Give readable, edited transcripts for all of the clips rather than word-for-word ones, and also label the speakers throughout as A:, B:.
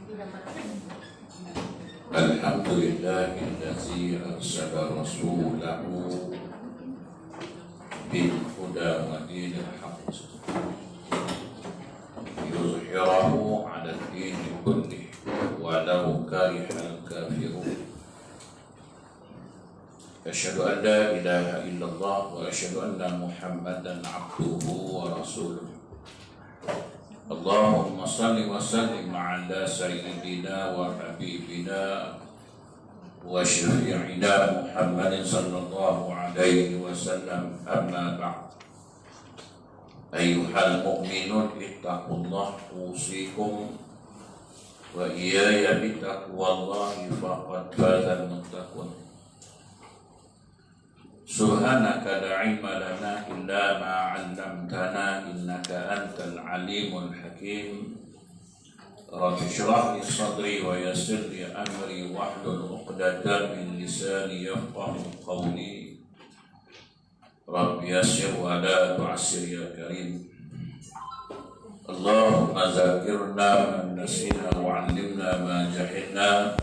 A: Alhamdulillahillazi arsala rasulahu bil huda wa dinil haqq yuzhirahu 'ala ad-dini kullih walau karihal kafirun. Asyhadu an la ilaha illallah wa asyhadu anna Muhammadan 'abduhu wa rasuluh. Allahumma salli wa sallim ala sayyidina wa habibina wa syafi'ina Muhammadin sallallahu alaihi wasallam, amma ba'd. Ayyuhal mu'minun ittaqullah usikum wa iyaya bittaqwallahi faqad fazal muttaqun. Subhanaka la ilma lana illa ma 'allamtana innaka antal alimul hakim. Rabbi shrah li sadri wa yassir li amri wahlul 'uqdatam min lisani yafqahu qawli. Rabbi yassir wa la tu'assir ya karim. Allahumma zakirna ma nasina wa 'allimna ma jahilna.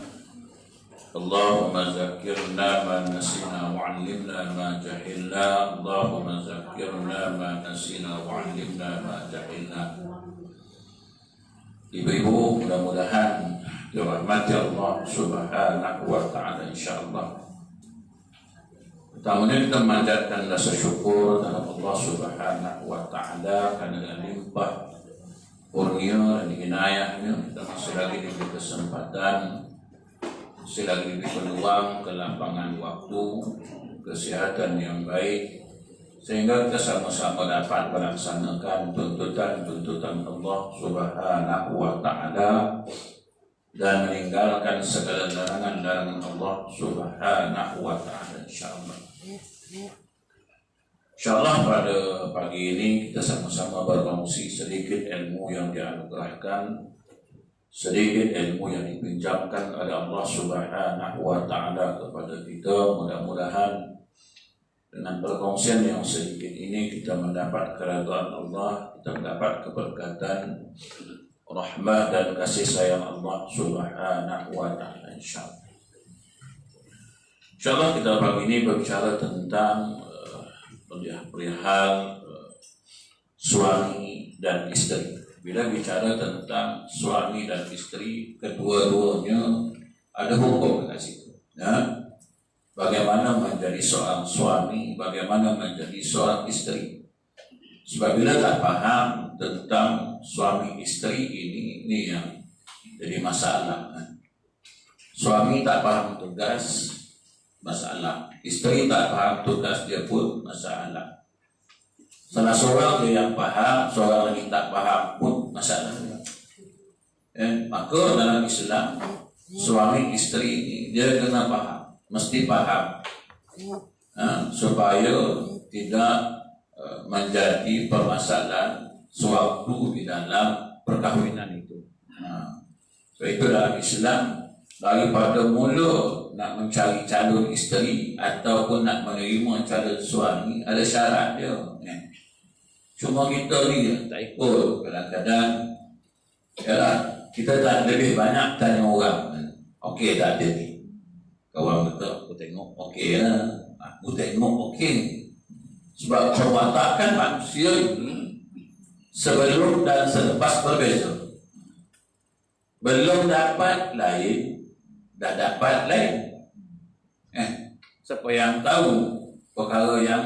A: Allahumma zakirna ma nasina wa 'allimna ma jahilna. Allahumma zakirna ma nasina wa 'allimna ma jahilna. Ibu-ibu, mudah-mudahan dirahmati Allah Subhanahu wa ta'ala insyaallah. Pertamanya kita memanjatkan rasa syukur kepada Allah Subhanahu wa ta'ala karena limpah kurnia dan inayahnya. Kita masih lagi diberi kesempatan, masih lagi diberi peluang, kelapangan waktu, kesehatan yang baik, sehingga kita sama-sama dapat melaksanakan tuntutan-tuntutan Allah Subhanahu wa ta'ala dan meninggalkan segala larangan-larangan Allah Subhanahu wa ta'ala insyaallah. Insyaallah pada pagi ini kita sama-sama berkongsi sedikit ilmu yang dianugerahkan, sedikit ilmu yang dipinjamkan oleh Allah Subhanahu wa ta'ala kepada kita. Mudah-mudahan dengan perkongsian yang sedikit ini kita mendapat keridhaan Allah, kita mendapat keberkatan, rahmat dan kasih sayang Allah Subhanahu wa ta'ala insyaallah. Insyaallah kita pagi ini berbicara tentang perihal suami dan istri. Bila bicara tentang suami dan istri, kedua-duanya ada hukum di situ. Ya. Bagaimana menjadi seorang suami, bagaimana menjadi seorang istri. Sebab bila tak paham tentang suami istri ini yang jadi masalah. Suami tak paham tugas, masalah. Istri tak paham tugas, dia pun masalah. Salah seorang dia yang paham, seorang lagi tak paham pun masalah. Maka dalam Islam, suami istri ini dia kena paham, mesti paham, supaya tidak menjadi permasalahan sewaktu di dalam perkahwinan itu. So itu dalam Islam, daripada mula nak mencari calon isteri ataupun nak menerima calon suami, ada syarat dia. Cuma kita ni tak ikut. Kadang-kadang kita tak lebih banyak tanya orang, okey tak ada ni, kawan betul, aku tengok okey lah, aku tengok okey. Sebab perwatakan manusia ini sebelum dan selepas berbeza. Belum dapat lain, dah dapat lain. Siapa yang tahu perkara yang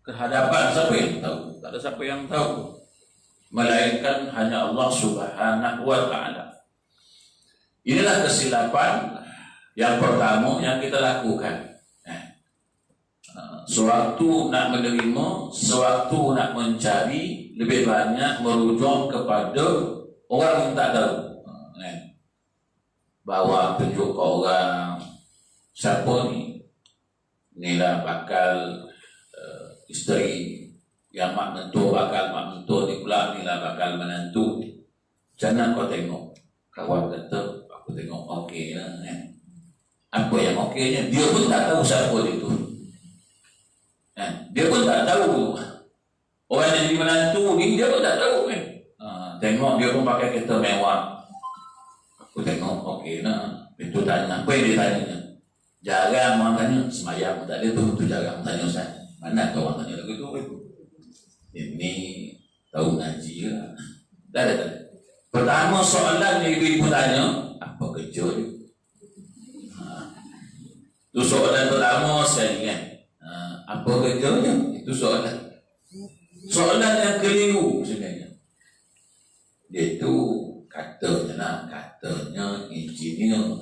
A: kehadapan? Siapa yang tahu? Tak ada siapa yang tahu, melainkan hanya Allah Subhanahu wa ta'ala. Inilah kesilapan yang pertama yang kita lakukan. Sewaktu nak menerima, sewaktu nak mencari, lebih banyak merujuk kepada orang yang tak tahu. Bawa tunjuk ke orang, siapa ni? Inilah bakal isteri yang mak mentua, bakal mak mentua ni pula, inilah bakal menantu. Jangan kau tengok. Kawan kata, aku tengok okey lah. Apa yang okeynya? Dia pun tak tahu siapa itu. Dia pun tak tahu. Orang yang jadi menantu ni, dia pun tak tahu. Tengok dia pun pakai kereta mewah. Aku tengok, okey nak. Itu tanya, apa yang dia tanya? Jarang orang tanya, semayang tak ada tu jarang tanya Ustaz. Mana tu orang tanya lagu tu? Ini tahu ngaji lah. Tak ada. Pertama soalan yang ibu-ibu tanya, apa kerja dia? Itu soalan pertama sekali kan. Apa kerjanya? Itu soalan. Soalan yang keliru sebenarnya. Dia tu katanya engineer.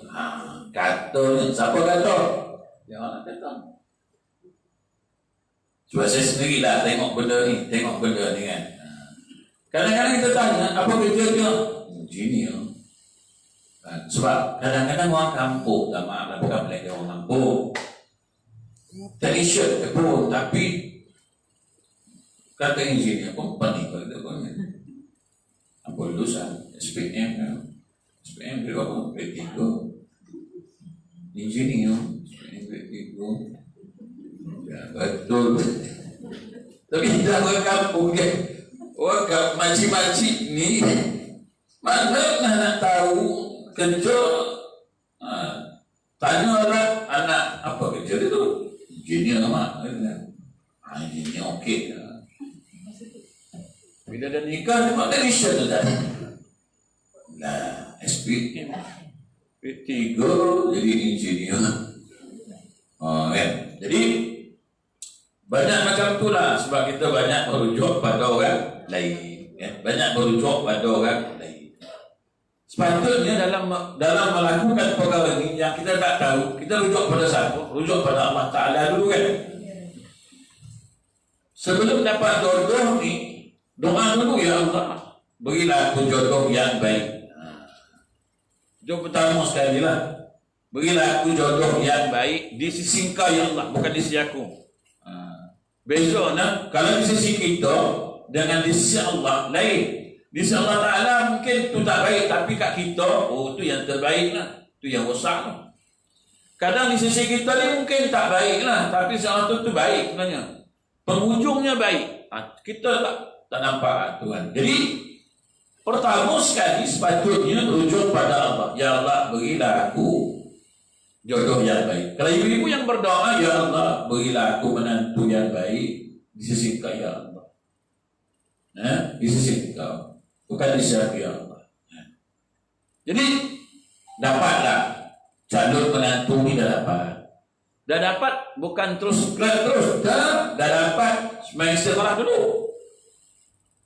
A: Katanya siapa kata? Dia orang kata. Sebab saya sendirilah tengok benda ni kan. Kadang-kadang kita tanya apa kerja dia? Engineer. Sebab kadang-kadang orang kampung, maaf lah bukan belajar orang kampung. Technician pun, tapi kata engineer company kata pun. Apa lulusan SPM kan? SPM dia apa? P3 engineer SPM P3 ya, betul. Tapi kita orang kampung kan, orang makcik-makcik ni mana nak tahu kerja. Tanyalah anak apa kerja dia tu, engineer mak. Engineer okey. Bila dah nikah, dia buat technician tu dah. Nah, SPM P3 jadi engineer. Kan? Jadi banyak macam tu lah. Sebab kita banyak merujuk pada orang lain. Kan? Banyak merujuk pada orang lain. Sepatutnya dalam melakukan perkara ini yang kita tak tahu, kita rujuk pada siapa? Rujuk pada Allah Ta'ala dulu kan. Sebelum dapat jodoh ni, doa dulu, ya Allah, berilah aku jodoh yang baik. Jodoh pertama sekali lah, berilah aku jodoh yang baik di sisi Engkau ya Allah, bukan di sisi aku. Besok nak, kalau di sisi kita dengan di sisi Allah lain. Di sisi Allah Ta'ala mungkin tu tak baik, tapi kat kita, oh tu yang terbaik lah, tu yang rosak lah. Kadang di sisi kita ni mungkin tak baik lah, tapi seorang tu baik sebenarnya, penghujungnya baik. Kita tak nampak Tuhan. Jadi pertama sekali sepatutnya rujuk pada Allah. Ya Allah, berilah aku jodoh yang baik. Kalau ibu-ibu yang berdoa, ya Allah, berilah aku menantu yang baik di sisi Engkau ya Allah. Di sisi Engkau, bukan di sisi aku ya Allah. Jadi dapatlah calon menantu ni dah dapat. Dah dapat, bukan terus dah dapat, main istikharah dulu.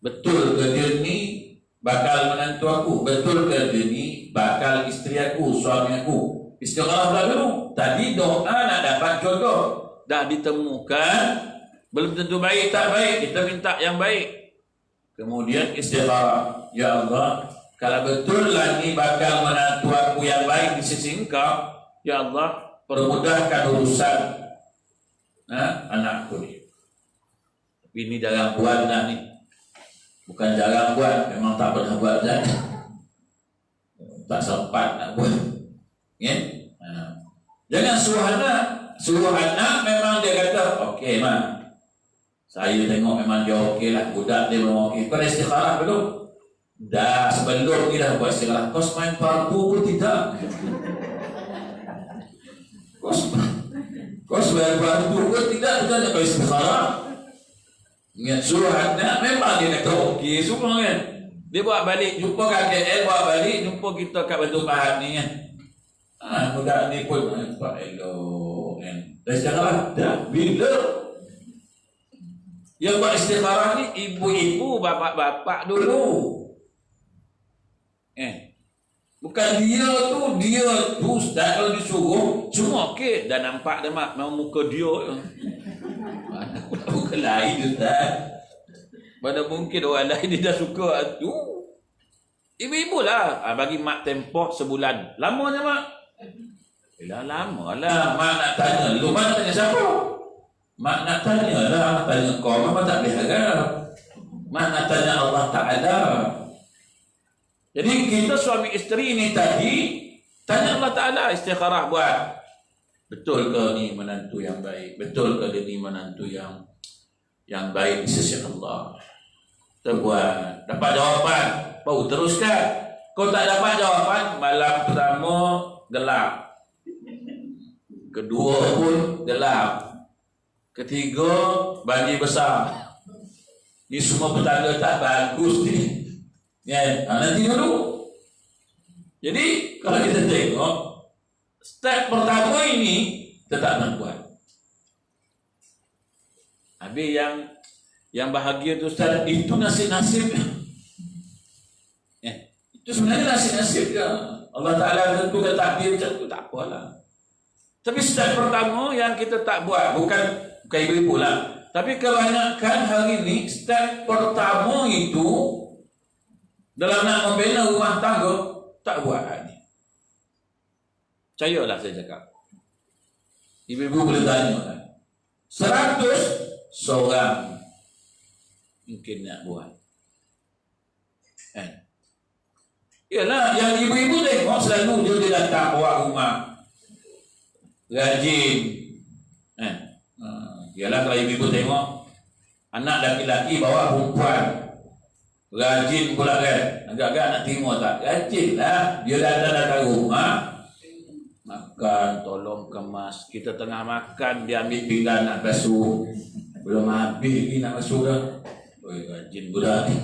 A: Betul ke dia ni bakal menantu aku? Betul ke dia ni bakal isteri aku, suami aku? Istikharah dulu. Tadi doa nak dapat jodoh, dah ditemukan, belum tentu baik tak baik, kita minta yang baik. Kemudian istikharah, ya Allah, kalau betul lah ni bakal menantu aku yang baik di sisi Engkau, ya Allah, permudahkan urusan anakku ni. Tapi ini jarang buat lah ni. Bukan jarang buat, memang tak pernah buat dah. Tak sempat nak buat. Okay? Jangan suruh anak memang dia kata, okey mak, saya tengok memang dia okey lah, budak dia memang okey. Kau dah istikharah belum? Dah, sebelum ni dah buat istikharah. Kau semain fardu pun tidak. Kau semain fardu pun tidak, bukan kau istikharah. Ingat suruh anak memang dia kata okey semua kan. Dia buat balik, jumpa kat KL, buat balik, jumpa kita kat Batu Pahat ni kan. Budak ni pun nampak elok kan. Dah istikharah? Dah. Bila? Yang buat istikharah ni ibu-ibu, bapak-bapak dulu. Bukan dia tu Ustaz kalau disuruh semua okey. Dah nampak dah mak, memang muka dia. Mana bukan lain Ustaz. Mana mungkin orang lain dia dah suka tu. Ibu-ibu lah. Bagi mak tempoh sebulan. Lamanya mak? Lama lah. Mak nak tanya lu, mak nak tanya siapa? Mak nak tanya lah. Tanya kau, mak tak boleh harap. Mak nak tanya Allah Ta'ala. Jadi kita suami isteri ni tadi tanya Allah Ta'ala, istikharah buat. Betul ke ni menantu yang baik? Betul ke dia ni menantu yang baik di sisi Allah? Kita buat, dapat jawapan, baru teruskan. Kau tak dapat jawapan, malam pertama gelap. Kedua pun gelap. Ketiga, banjir besar. Ni semua petanda tak bagus ni. Ya, nanti dulu. Jadi, kalau kita tengok, step pertama ini tetap nak buat. Habis yang bahagia tu Ustaz, itu nasib-nasib. Itu sebenarnya nasib-nasib dia. Allah Ta'ala tentukan takdir macam tu, tak apalah. Tapi step pertama yang kita tak buat, bukan ibu-ibu lah. Tapi kebanyakan hari ini, step pertama itu dalam nak membina rumah tangga, tak buat hari ini. Percayalah saya cakap. Ibu-ibu boleh tanya kan. 100 seorang mungkin nak buat. Kan? Yalah, yang ibu-ibu tengok selalu dia datang bawa rumah. Rajin. Yalah, kalau ibu-ibu tengok anak laki-laki bawa perempuan. Rajin pula kan. Agak-agak nak terima tak? Rajin lah. Dia datang rumah. Makan, tolong kemas. Kita tengah makan, dia ambil pinggan nak basuh. Belum habis lagi nak basuh dah. Rajin budak ni.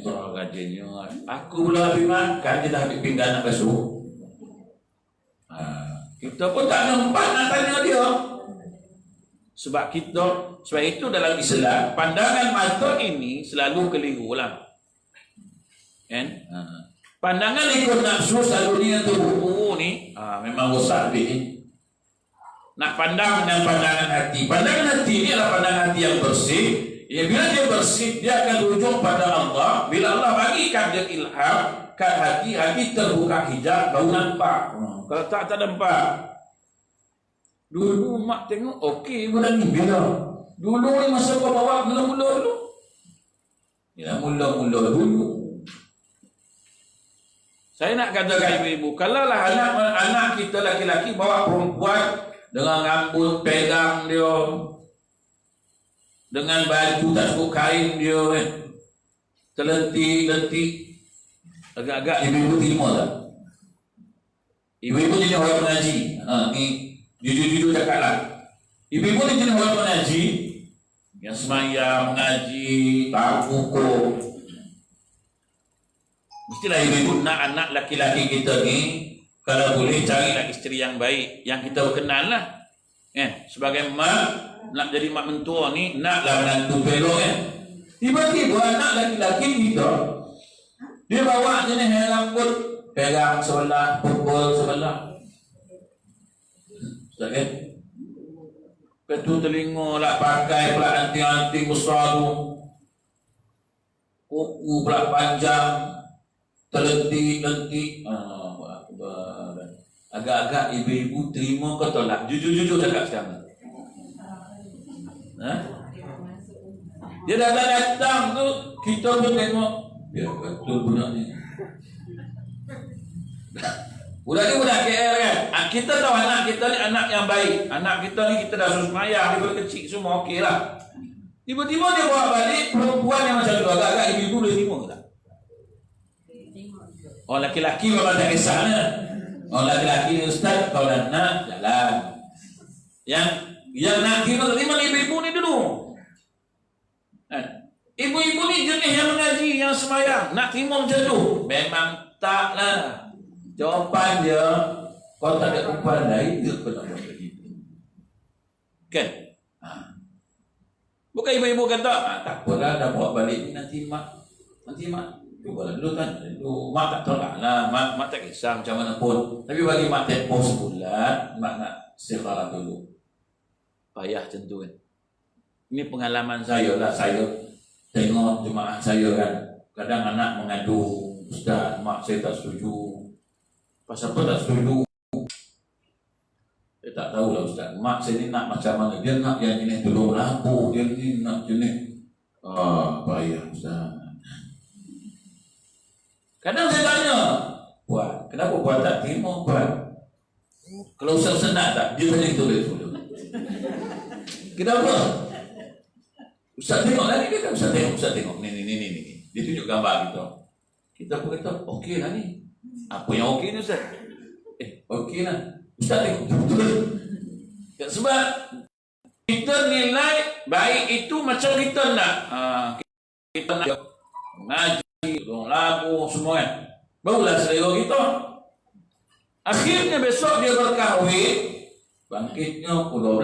A: Soal rajinnya. Aku belum habis makan, dia dah ambil pinggan nak basuh. Kita pun tak nampak nak tanya dia. Sebab itu dalam Islam, pandangan mata ini selalu keliru lah. Kan? Pandangan ikut nafsu selalu ni yang terburu ni, memang rosak lebih ni. Nak pandang dengan pandangan hati. Pandangan hati ni adalah pandangan hati yang bersih. Ya, bila dia bersih, dia akan rujung pada Allah. Bila Allah bagikan dia ilham, kat hati terbuka hijab, baru nampak. Kalau tak nampak. Dulu mak tengok, okey bulan ni bila? Dulu ni masa kau bawa mula-mula dulu. Ya, mula-mula dulu. Saya nak katakan ibu-ibu, kalaulah anak kita laki-laki bawa perempuan dengan rambut pegang dia, dengan baju tak cukup kain dia, terlentik-lentik, agak-agak ibu-ibu terima tak? Ibu-ibu jenis orang mengaji. Ni jujur-jujur cakap lah. Ibu-ibu ni jenis orang mengaji, yang semayang, mengaji, tak hukum. Mestilah ibu-ibu nak anak laki-laki kita ni, kalau boleh carilah isteri yang baik, yang kita berkenan lah. Sebagai mak, nak jadi mak mentua ni, naklah menantu pelok kan. Tiba-tiba anak laki-laki kita, dia bawa jenis yang rambut, pegang sebelah, pukul sebelah. Ustaz kan? Ketu telinga lah pakai pula anting-anting besar tu. Kuku pula panjang. Terlentik-lentik. Agak-agak ibu-ibu terima ke tolak? Jujur-jujur cakap sekarang. Dia datang tu, kita pun tengok. Ya betul budak ni. Budak ni budak KL kan. Kita tahu anak kita ni anak yang baik. Anak kita ni kita dah suruh semayang. Dia boleh kecil semua okey lah. Tiba-tiba dia bawa balik perempuan yang macam tu. Agak-agak ibu-ibu boleh terima ke tak? Orang laki-laki memang tak kisahnya. Orang laki-laki ni ustaz, kalau nak jalan. Yang nak kira terima ibu-ibu ni dulu. Ibu-ibu ni jenis yang mengaji, yang semayang. Nak terima macam tu? Memang tak lah. Jawapan dia, kau tak ada perempuan lain, dia kau nak buat begitu. Kan? Bukan ibu-ibu kata, tak apalah, dah bawa balik ni nanti mak. Cuba dulu kan, mak tak tolak lah, mak tak kisah macam mana pun. Tapi bagi mak tempoh sebulan, mak nak istikharah dulu. Payah macam tu kan. Ini pengalaman saya lah, saya tengok jemaah saya kan. Kadang anak mengadu, ustaz, mak saya tak setuju. Pasal apa tak setuju? Saya tak tahulah ustaz, mak saya ni nak macam mana. Dia nak yang jenis tolong lampu, dia ni nak jenis payah ustaz. Kadang saya tanya, Puan, kenapa Puan tak terima Puan? Kalau Ustaz nak tak? Dia tanya itu dulu. Kenapa? Ustaz tengok lagi, dia kan Ustaz tengok. Ni. Dia tunjuk gambar kita. Kita pun kata, okey lah ni. Apa yang okey ni Ustaz? Okey lah. Ustaz tengok betul. Sebab kita nilai baik itu macam kita nak. Kita nak ngaji, lagu, semua kan. Barulah selera kita. Akhirnya besok dia berkahwin, bangkitnya pukul 12.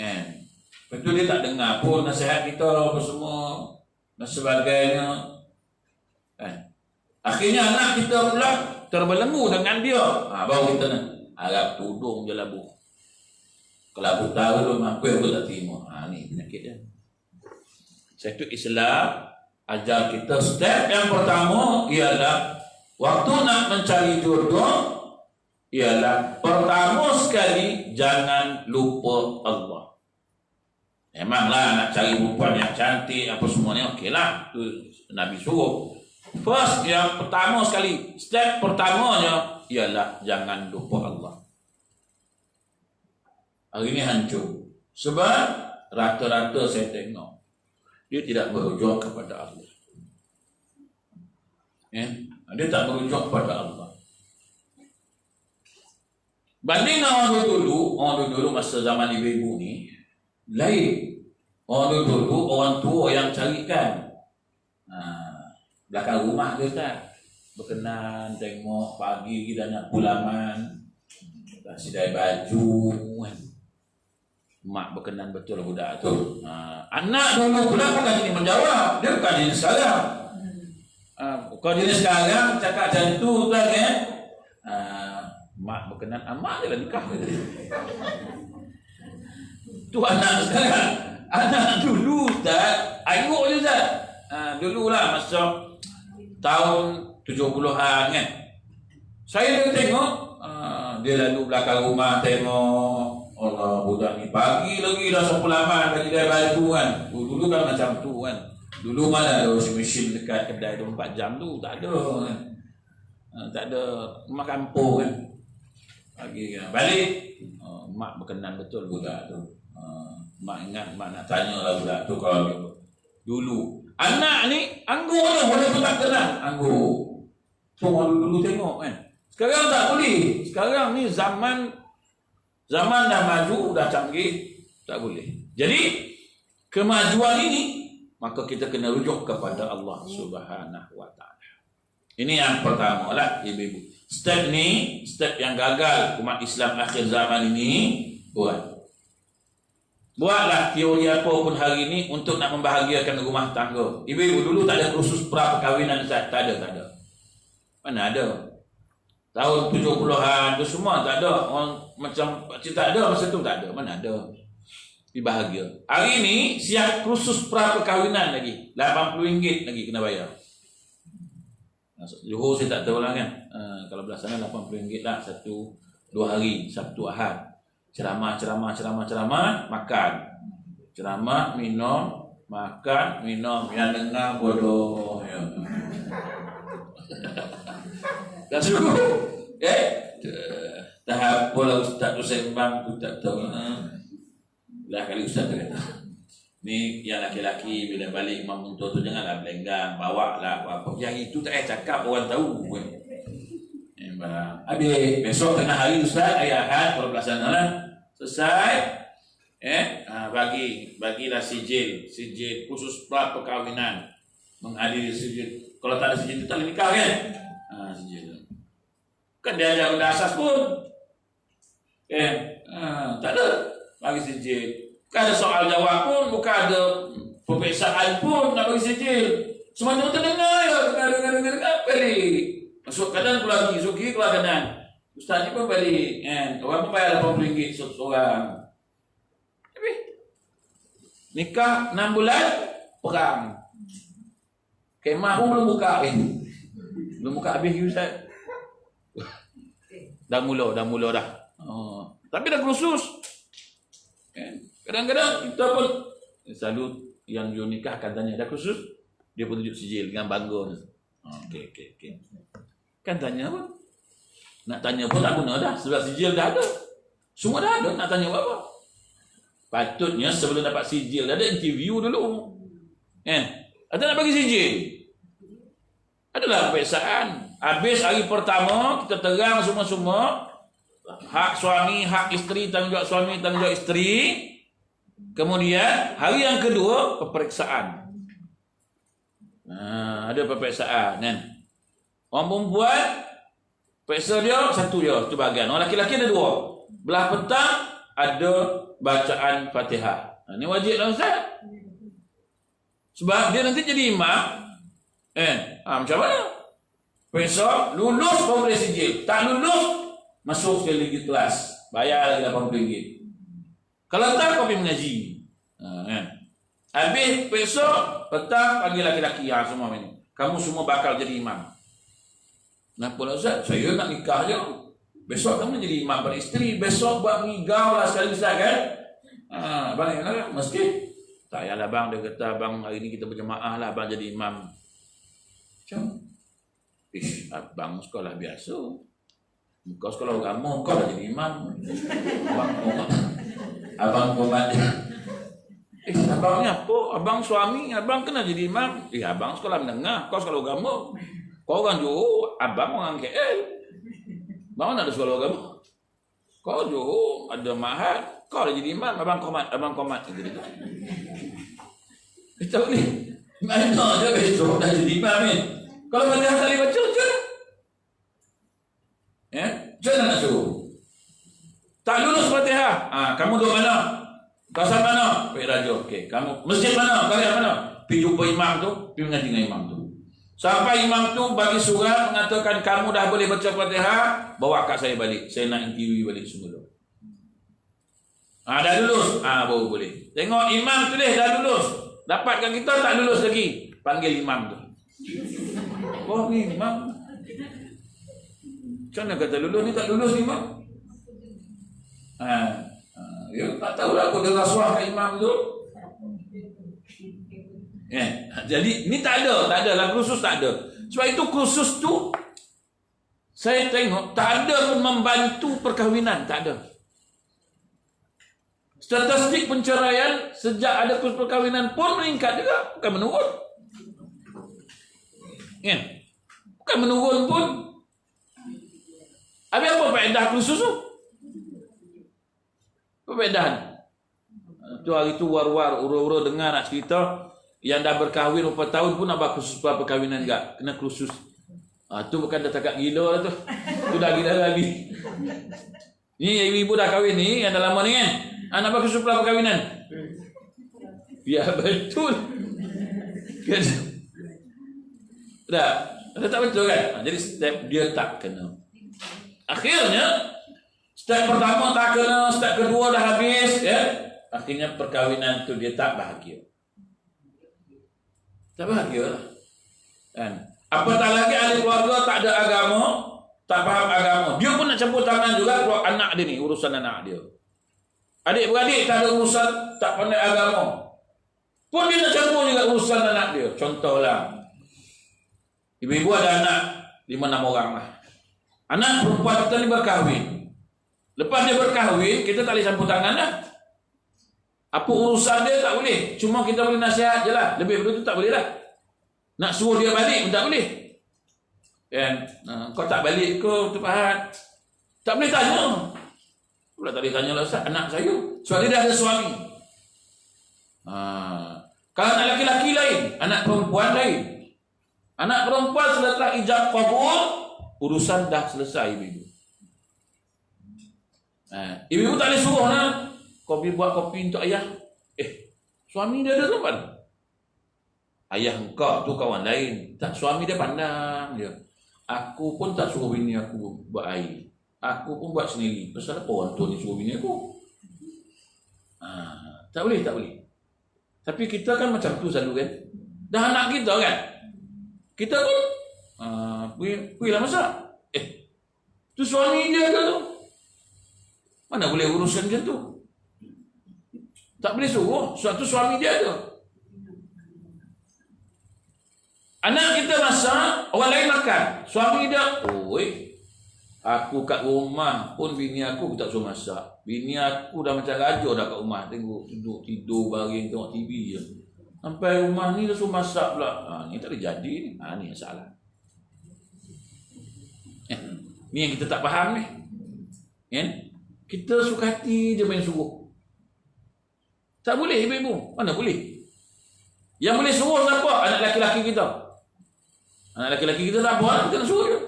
A: Lepas tu dia tak dengar pun nasihat kita apa semua dan sebagainya. Akhirnya anak kita pula terbelenggu dengan dia. Baru kita nak harap tudung je labu. Kalau aku tahu tu mampu aku tak terima. Ni penyakit dia. Satu Islam ajar kita step yang pertama ialah waktu nak mencari jodoh ialah pertama sekali jangan lupa Allah. Memanglah nak cari perempuan yang cantik apa semuanya okeylah, tu Nabi suruh. First yang pertama sekali, step pertamanya ialah jangan lupa Allah. Hari ini hancur. Sebab rata-rata saya tengok dia tidak merujuk kepada Allah. Dia tak merujuk kepada Allah. Banding orang dulu masa zaman ibu-ibu ni lain. Orang dulu orang tua yang carikan. Belakang rumah dia tak berkenan tengok pagi kita nak pulaman, kasih dai baju kan. Mak berkenan betul budak tu. Anak dulu pula bukan jenis menjawab, dia bukan jenis sekarang. Kau jenis sekarang cakap macam tu kan mak berkenan, mak je lah nikah. Tu anak sekarang. Anak dulu tak, aiguk je tak. Dululah masa tahun 70-an kan. Saya tengok dia lalu belakang rumah tengok Allah budak ni pagi lagi dah sepulaman bagi dia baju kan. Dulu kan macam tu kan. Dulu mana ada washing machine dekat kedai 24 jam tu, tak ada kan. Tak ada rumah kampung kan. Pagi kan. Balik mak berkenan betul budak tu. Mak ingat mak nak tanya lah budak tu kalau gitu. Dulu anak ni anggur je walaupun tak kenal anggur. Tu orang dulu tengok kan. Sekarang tak boleh. Sekarang ni zaman dah maju, dah canggih, tak boleh. Jadi kemajuan ini maka kita kena rujuk kepada Allah Subhanahu wa taala. Ini yang pertama lah ibu-ibu. Step ni, step yang gagal umat Islam akhir zaman ini Buatlah teori apa pun hari ini untuk nak membahagiakan rumah tangga. Ibu-ibu dulu tak ada kursus pra perkahwinan, tak ada. Mana ada? Tahun 70-an tu semua tak ada. Orang macam pakcik tak ada masa tu, tak ada. Mana ada? Dibahagia. Hari ini siap kursus pra perkahwinan lagi. RM80 lagi kena bayar. Johor saya tak tahu lah kan. Kalau belah sana RM80 lah 1-2 hari, Sabtu Ahad. Ceramah, makan. Ceramah, minum, makan, minum. Yang dengar bodoh. Dah cukup. Tahap pola ustaz tu sembang tu tak tahu. Lah kali ustaz tu kata. Ni yang laki-laki bila balik imam untuk tu janganlah belenggang, bawa lah apa. Yang itu tak cakap orang tahu. Habis besok tengah hari ustaz ayat Ahad kalau pelaksanaan selesai bagilah sijil khusus pra perkahwinan, menghadiri sijil. Kalau tak ada sijil itu tak boleh nikah kan. Sijil kan dia ajar benda asas pun tak ada bagi sijil. Bukan ada soal jawab pun, bukan ada peperiksaan pun nak bagi sijil. Semua terdengar ya, dengar balik. Masuk kanan keluar lagi, masuk kiri keluar kanan. Ustaz ni pun balik kan. Orang pun bayar RM80 seorang. Tapi nikah 6 bulan perang. Kemah pun belum buka belum buka habis Ustaz. Dah mula dah. Tapi dah kursus. Kadang-kadang kita pun selalu yang dia nikah akan tanya dah kursus. Dia pun tunjuk sijil dengan bangga. Okey. Kan tanya apa? Nak tanya pun tak guna dah. Sebab sijil dah ada. Semua dah ada. Nak tanya apa? Patutnya sebelum dapat sijil dah ada interview dulu. Atau nak bagi sijil. Adalah perbezaan. Habis hari pertama kita terang semua-semua hak suami, hak isteri, tanggungjawab suami, tanggungjawab isteri. Kemudian hari yang kedua peperiksaan. Ada peperiksaan kan. Orang perempuan periksa dia satu je, tu bahagian. Orang lelaki ada dua. Belah petang ada bacaan Fatihah. Ini wajib lah Ustaz. Sebab dia nanti jadi imam. Macam mana? Besok lulus baru boleh sijil. Tak lulus masuk sekali lagi kelas. Bayar lagi RM80. Kalau tak kau pergi mengaji. Habis besok petang panggil laki-laki semua ini. Kamu semua bakal jadi imam. Kenapa lah Ustaz? Saya nak nikah je. Besok kamu jadi imam pada isteri. Besok buat mengigau lah sekali Ustaz kan? Bang yang mesti. Tak payahlah bang, dia kata abang hari ni kita berjemaah lah abang jadi imam. Macam? Abang sekolah biasa. Kau sekolah agama, kau dah jadi imam. Abang komat. Abang ni apa? Abang suami, abang kena jadi imam. Abang sekolah menengah, kau sekolah agama. Kau orang Johor, abang orang KL. Abang nak ada sekolah agama. Kau Johor, ada Mahat. Kau dah jadi imam, abang komat. Gitu. Tahu ni, mana je besok dah jadi imam ni. Kalau Fatihah tak boleh baca, macam mana? Macam mana nak suruh? Tak lulus Fatihah. Kamu duduk mana? Kawasan mana? Pergi Raja. Okey. Kamu masjid mana? Karya mana? Pergi jumpa imam tu, pergi mengaji dengan imam tu. Sampai imam tu bagi surat mengatakan kamu dah boleh baca Fatihah, bawa akak saya balik. Saya nak interview balik semula. Dah lulus. Baru boleh. Tengok imam tu dah lulus. Dapatkan kita tak lulus lagi. Panggil imam tu. Oh ni imam. Macam mana kata lulus ni tak lulus ni imam? Ya tak tahulah aku dia rasuah kat imam tu. Jadi ni tak ada lah kursus tak ada. Sebab itu kursus tu saya tengok tak ada pun membantu perkahwinan, tak ada. Statistik penceraian sejak ada kursus perkahwinan pun meningkat juga, bukan menurun. Bukan menurun pun. Habis apa faedah kursus tu? Apa faedah? Tu hari tu war-war, ura-ura dengar nak cerita yang dah berkahwin berapa tahun pun nak buat kursus perkahwinan juga. Kena kursus. Tu bukan dah takak gila lah tu. Tu dah gila lagi. Ni ibu-ibu dah kahwin ni, yang dah lama ni kan. Nak buat kursus perkahwinan. Ya betul. Dah tak betul kan? Jadi step dia tak kena. Akhirnya step pertama tak kena, step kedua dah habis ya. Akhirnya perkahwinan tu dia tak bahagia. Tak bahagia lah. Kan? Apatah lagi ahli keluarga tak ada agama, tak faham agama. Dia pun nak campur tangan juga keluar anak dia ni, urusan anak dia. Adik-beradik tak ada urusan, tak pandai agama. Pun dia nak campur juga urusan anak dia. Contohlah. Ibu-ibu ada anak 5-6 orang lah. Anak perempuan kita ni berkahwin. Lepas dia berkahwin, kita tak boleh campur tangan lah. Apa urusan dia tak boleh. Cuma kita boleh nasihat je lah. Lebih daripada itu tak boleh lah. Nak suruh dia balik pun tak boleh. Kau tak balik ke Tuhan? Tak boleh tanya. Pula tak boleh tanya lah Ustaz, anak saya. Sebab dia dah ada suami. Kalau anak lelaki lain, anak perempuan lain. Anak perempuan setelah ijab kabul, urusan dah selesai ibu-ibu. Ibu-ibu tak boleh suruh lah. Kau pergi buat kopi untuk ayah. Suami dia ada tempat. Ayah engkau tu kawan lain. Tak, suami dia pandang dia. Aku pun tak suruh bini aku buat air. Aku pun buat sendiri. Pasal apa orang tua ni suruh bini aku? Tak boleh. Tapi kita kan macam tu selalu kan. Dah anak kita kan. Kita pun pergilah masak. Tu suami dia ke tu? Mana boleh uruskan macam tu? Tak boleh suruh. Sebab tu suami dia ada. Anak kita masak, orang lain makan. Suami dia, aku kat rumah pun bini aku tak suruh masak. Bini aku dah macam raja dah kat rumah. Tengok duduk tidur baring tengok TV je. Sampai rumah ni dia suruh masak pula. Ni tak boleh jadi ni. Ni yang salah. Ni yang kita tak faham ni. Kan? Kita suka hati je main suruh. Tak boleh ibu-ibu. Mana boleh? Yang boleh suruh siapa? Anak laki-laki kita. Anak laki-laki kita tak apa, kita nak suruh je.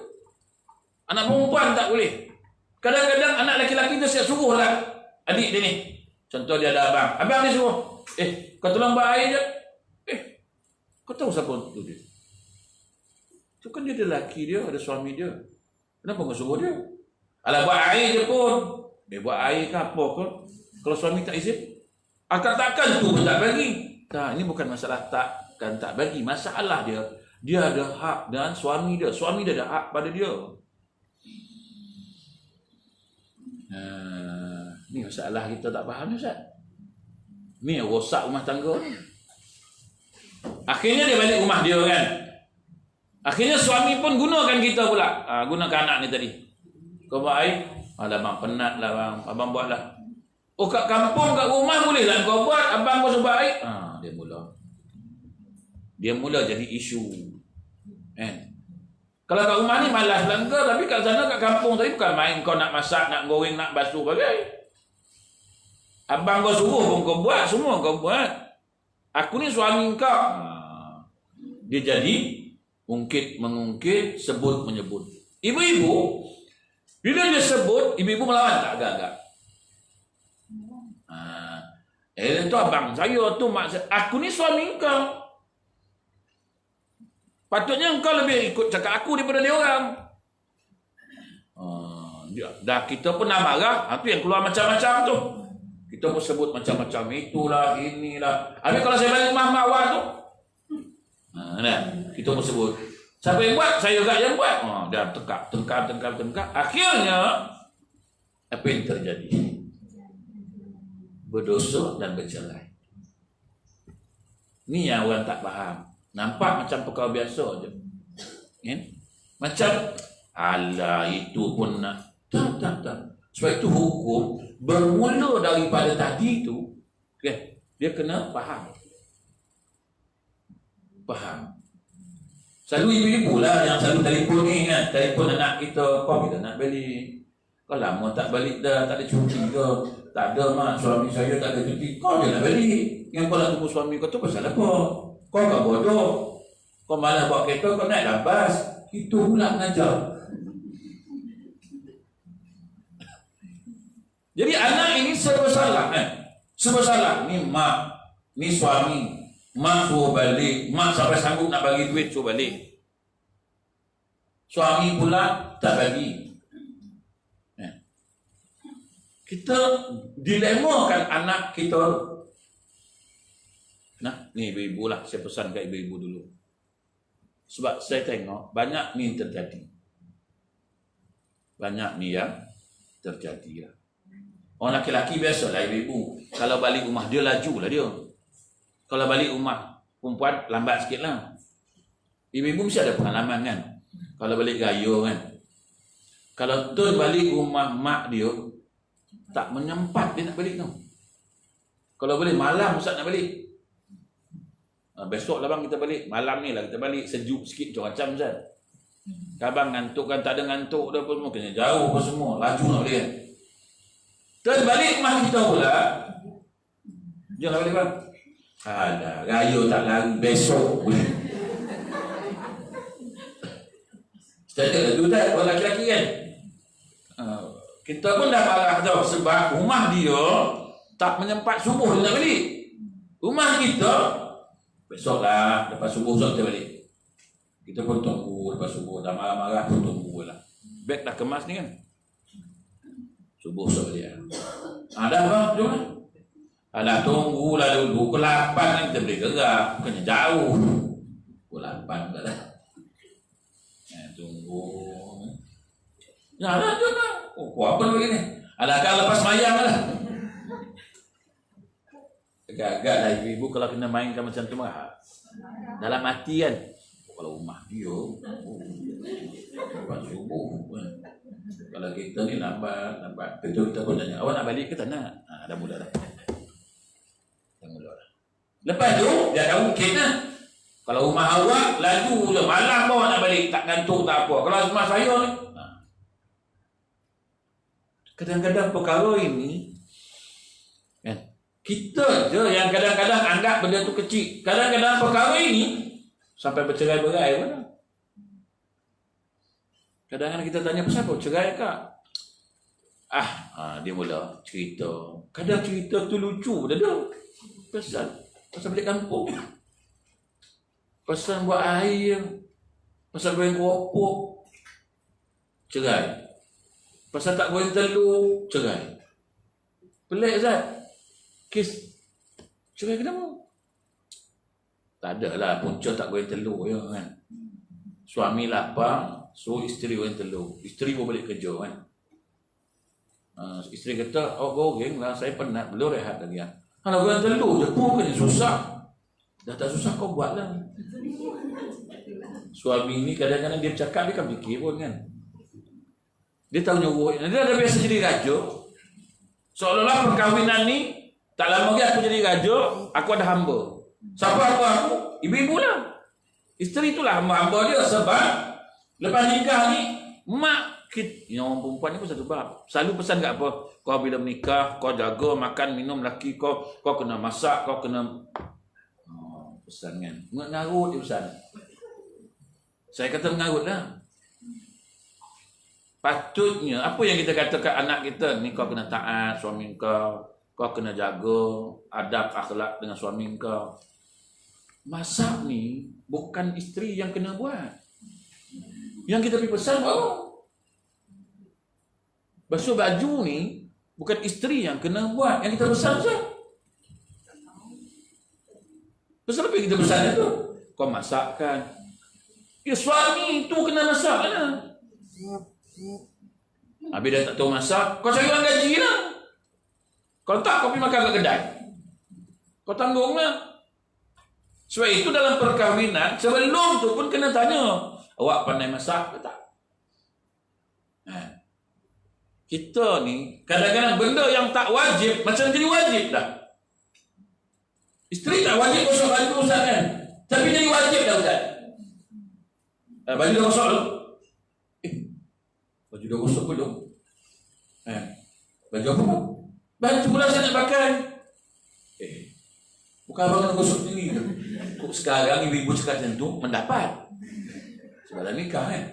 A: Anak perempuan tak boleh. Kadang-kadang anak laki-laki kita siap suruh lah adik dia ni. Contoh dia ada abang. Abang dia suruh. Kau tolong buat air je. Kau tahu siapa tu dia? Tu kan dia ada laki dia, ada suami dia. Kenapa kau suruh dia? Alah buat air je pun. Dia buat air ke apa ke? Kalau suami tak izin, takkan tu pun tak bagi. Tak, ini bukan masalah takkan tak bagi. Masalah dia ada hak dan suami dia. Suami dia ada hak pada dia. Ni masalah kita tak faham ni, Ustaz. Ni rosak rumah tangga ni. Akhirnya dia balik rumah dia kan. Akhirnya suami pun gunakan kita pula. Gunakan anak ni tadi. Kau buat air? Alah bang, penat lah bang. Abang buat lah. Oh kat kampung, kat rumah boleh lah kau buat. Abang kau suruh buat air. Dia mula jadi isu. Kalau kat rumah ni malas lah kau. Tapi kat sana, kat kampung tadi bukan main. Kau nak masak, nak goreng, nak basuh bagai. Abang kau suruh pun kau buat. Semua kau buat. Aku ni suami kau. Dia jadi ungkit-mengungkit, sebut-menyebut. Ibu-ibu, bila dia sebut, ibu-ibu melawan tak agak-agak? Itu abang saya tu, aku ni suami kau. Patutnya engkau lebih ikut cakap aku daripada dia orang. Dah kita pun nak marah, itu yang keluar macam-macam tu. Kita pun sebut macam-macam, itulah, inilah. Habis kalau saya balik rumah mak awak tu, kita pun sebut. Siapa yang buat? Saya juga yang buat. Dah tengkar. Akhirnya, apa yang terjadi? Berdosa dan bercerai. Ni yang orang tak faham. Nampak macam perkara biasa je. Macam, alah itu pun nak. Tak. Sebab itu hukum bermula daripada tadi tu, dia kena faham. Selalu ibu-ibu lah yang selalu telefon ni kan. Telefon anak kita, kau kita nak balik. Kau lama tak balik dah, tak ada cuti ke? Tak ada mak, suami saya tak ada cuti. Kau je nak balik. Yang kau nak tunggu suami kau tu pasal apa? Kau tak bodoh. Kau malah bawa kereta, kau naik bas. Itu pula mengajar. Jadi anak ini serba salah kan? Serba salah. Ni mak, ni suami. Mak suruh balik. Mak sampai sanggup nak bagi duit suruh balik. Suami pula tak bagi. Kita dilemakan anak kita. Ni ibu-ibu lah. Saya pesan kat ibu-ibu dulu. Sebab saya tengok banyak ni terjadi. Banyak ni yang terjadi lah. Orang laki-laki biasalah ibu-ibu. Kalau balik rumah dia laju lah dia. Kalau balik rumah perempuan lambat sikit lah. Ibu-ibu mesti ada pengalaman kan. Kalau balik gaya kan. Kalau tu balik rumah mak dia, tak menyempat dia nak balik tu. Kalau boleh malam Ustaz nak balik. Besok lah bang kita balik. Malam ni lah kita balik. Sejuk sikit macam Ustaz. Abang ngantuk kan, tak ada ngantuk dah pun semua. Kena jauh pun semua. Laju nak balik kan. Terus balik rumah kita pula. Jangan balik bang. Alah, raya tak lari. Besok boleh. Cakap lah tu tak, orang lelaki kan. Kita pun dah marah tau. Sebab rumah dia tak menyempat subuh dia nak balik. Rumah kita besok lah, lepas subuh kita balik. Kita pun tunggu lepas subuh. Dah marah-marah pun tunggu lah. Beg dah kemas ni kan. Subuh esok balik lah. Dah bang, jom lah. Dah tunggu lah dulu. Pukul 8 kan kita boleh gerak. Bukannya jauh. Pukul 8 dah lah. Tunggu. Dah jom lah. Apa lagi ni? Kan lepas mayang lah. Agak-agak lah ibu-ibu kalau kena mainkan macam tu mah. Dalam hati kan. Kalau rumah dia. Lepas subuh. Kalau kita ni lambat. Betul kita pun tanya. Awak nak balik ke tak nak? Dah mula dah. Lepas tu dia dah mungkin lah. Kalau rumah awak laju je. Malam awak nak balik. Tak ngantuk tak apa. Kalau rumah saya ni. Kadang-kadang perkara ini kan, kita je yang kadang-kadang anggap benda tu kecil. Kadang-kadang perkara ini sampai bercerai-berai mana. Kadang-kadang kita tanya, pasal apa cerai kak? Dia mula cerita. Kadang cerita tu lucu dah dah. Pasal balik kampung. Pasal buat air. Pasal goreng keropok. Cerai. Pasal tak goreng telur. Cerai. Pelik Zat. Kes cerai kenapa? Tak ada lah punca tak goreng telur je kan. Suami lapar, suruh isteri goreng telur. Isteri pun balik kerja kan. Isteri kata, goreng lah, saya penat, belum rehat lagi. Kalau goreng telur je pun kan susah. Dah tak susah kau buat lah. Suami ni kadang-kadang dia bercakap, dia kan fikir pun kan. Dia tahu nyuruh, dia dah biasa jadi raja. Seolah-olah perkahwinan ni, tak lama lagi aku jadi raja, aku ada hamba. Siapa aku? Ibu-ibu lah. Isteri itulah hamba dia sebab lepas nikah ni, mak kita, orang perempuan ni pun satu bab. Selalu pesan kat apa? Kau bila menikah, kau jaga makan, minum laki kau kena masak, kau kena... pesan kan. Mengarut dia pesan. Saya kata mengarut lah. Patutnya, apa yang kita kata kat anak kita, ni kau kena taat suami kau kena jaga adab akhlak dengan suami kau. Masak ni bukan isteri yang kena buat. Yang kita pergi pesan bawa. Basuh baju ni bukan isteri yang kena buat. Yang kita pesan je. Pasal apa yang kita pesan itu? Kau masakkan. Ya suami tu kena masak lah. Habis dah tak tahu masak, kau cari orang gaji lah. Kalau tak, kau pergi makan kat kedai. Kau tanggung lah. Sebab itu dalam perkahwinan, sebelum tu pun kena tanya, awak pandai masak ke tak? Kita ni, kadang-kadang benda yang tak wajib, macam jadi wajib dah. Isteri tak wajib gosok baju Ustaz kan? Tapi jadi wajib dah Ustaz. Baju dah gosok belum? Baju dah gosok belum? Baju apa? Baju pula saya nak pakai. Bukan abang nak gosok sendiri. Kok sekarang ibu-ibu cakap macam tu mendapat. Sebab dah nikah kan?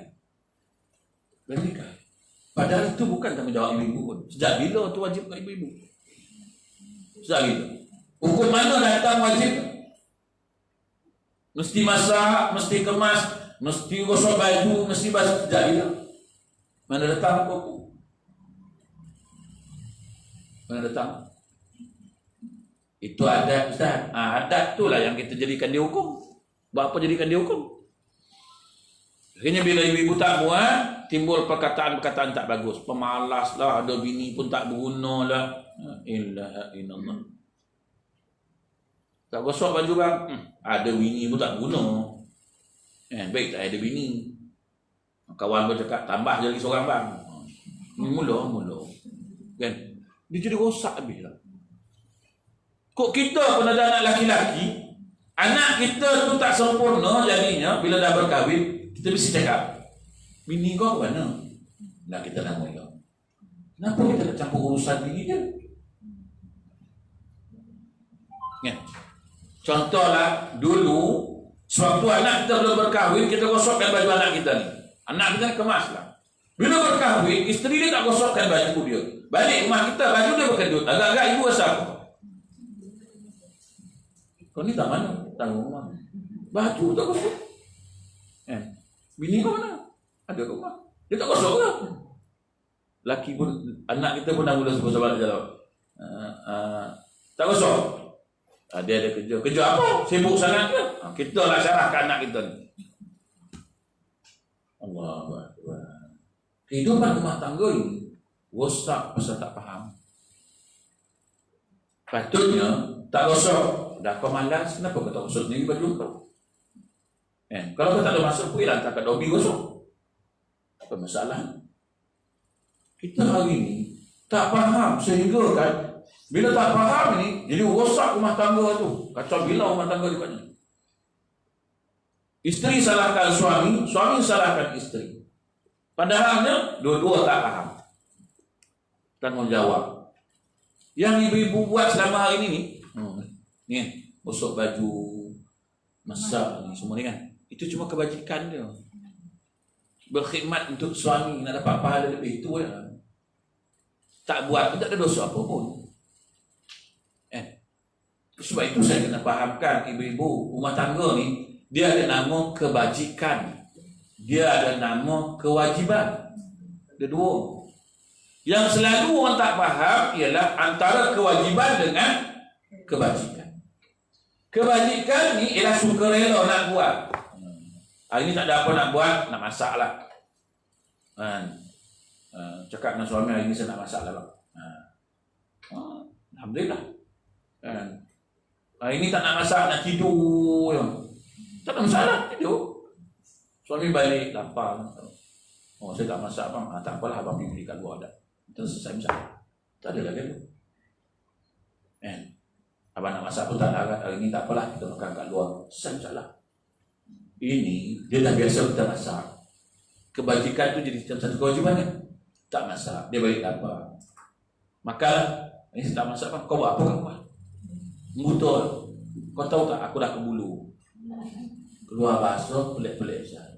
A: Dah nikah. Padahal itu bukan tanggungjawab ibu-ibu pun. Sejak bila tu wajib kat ibu-ibu? Sejak bila? Hukum mana datang wajib? Mesti masak, mesti kemas, mesti gosok baju, mesti basuh. Sejak bila? Mana datang hukum? Mana datang? Itu adat Ustaz. Adat tu lah yang kita jadikan dia hukum. Buat apa jadikan dia hukum? Akhirnya bila ibu-ibu tak buat, timbul perkataan-perkataan tak bagus. Pemalas lah, ada bini pun tak berguna lah. Illallah. Tak gosok baju bang, ada bini pun tak berguna. Baik tak ada bini. Kawan pun cakap, tambah je lagi seorang bang. Mula. Kan? Dia jadi rosak habis lah. Kok kita pun ada anak laki-laki, anak kita tu tak sempurna jadinya, bila dah berkahwin, kita mesti cakap, bini kau ke mana? Nah kita nak mula. Kenapa kita nak campur urusan bini dia? Ya. Contohlah, dulu, sewaktu anak kita belum berkahwin, kita gosokkan baju anak kita ni. Anak kita kemas lah. Bila berkahwin, isteri dia tak gosokkan baju dia. Balik rumah kita, baju dia berkedut. Agak-agak ibu rasa apa? Kau ni tak mana? Tak rumah. Baju tak gosok. Bini kau mana? Ada rumah. Dia tak gosok ke? Laki pun, anak kita pun dah mula sebab jalan. Tak gosok. Dia ada kerja. Kerja apa? Sibuk sangat ke? Kita lah syarahkan anak kita ni. Allahu Akbar. Kehidupan rumah tangga ini rosak pasal tak faham. Patutnya tak gosok. Dah kau malas, kenapa kau tak gosok sendiri baju kau? Kalau kau tak ada masa, pergi lah tak ada hobi gosok. Apa masalah? Kita hari ni tak faham sehingga kan bila tak faham ni jadi rosak rumah tangga tu. Kacau bila rumah tangga dipatnya. Isteri salahkan suami, suami salahkan isteri. Padahalnya dua-dua tak faham. tanggungjawab. Yang ibu-ibu buat selama hari ini ni, gosok baju, masak ni semua ni kan. Itu cuma kebajikan dia. Berkhidmat untuk suami nak dapat pahala lebih itu ya. Tak buat pun tak ada dosa apa pun. Sebab itu saya kena fahamkan ibu-ibu rumah tangga ni, dia ada nama kebajikan, dia ada nama kewajiban. Ada dua. Yang selalu orang tak faham ialah antara kewajiban dengan kebajikan. Kebajikan ni ialah sukarela nak buat. Hari ni tak ada apa nak buat, nak masak lah. Cakap dengan suami, hari ni saya nak masak lah bang. Alhamdulillah. Hari ni tak nak masak, nak tidur. Tak ada masalah, tidur. Suami balik, lapar. Oh, saya tak masak bang. Tak apalah, abang pergi kat luar dah. Itu selesai masalah. Tak ada lagi tu. Abang nak masak pun tak larat. Hari ni tak apalah, kita makan kat luar. Selesai masalah. Ini, dia dah biasa kita masak. Kebajikan tu jadi macam satu kewajiban kan? Tak masak, dia balik lapar. Makan, ini saya tak masak bang. Kau buat apa kau buat? Betul. Kau tahu tak, aku dah ke bulu. Keluar basuh, pelik-pelik saja.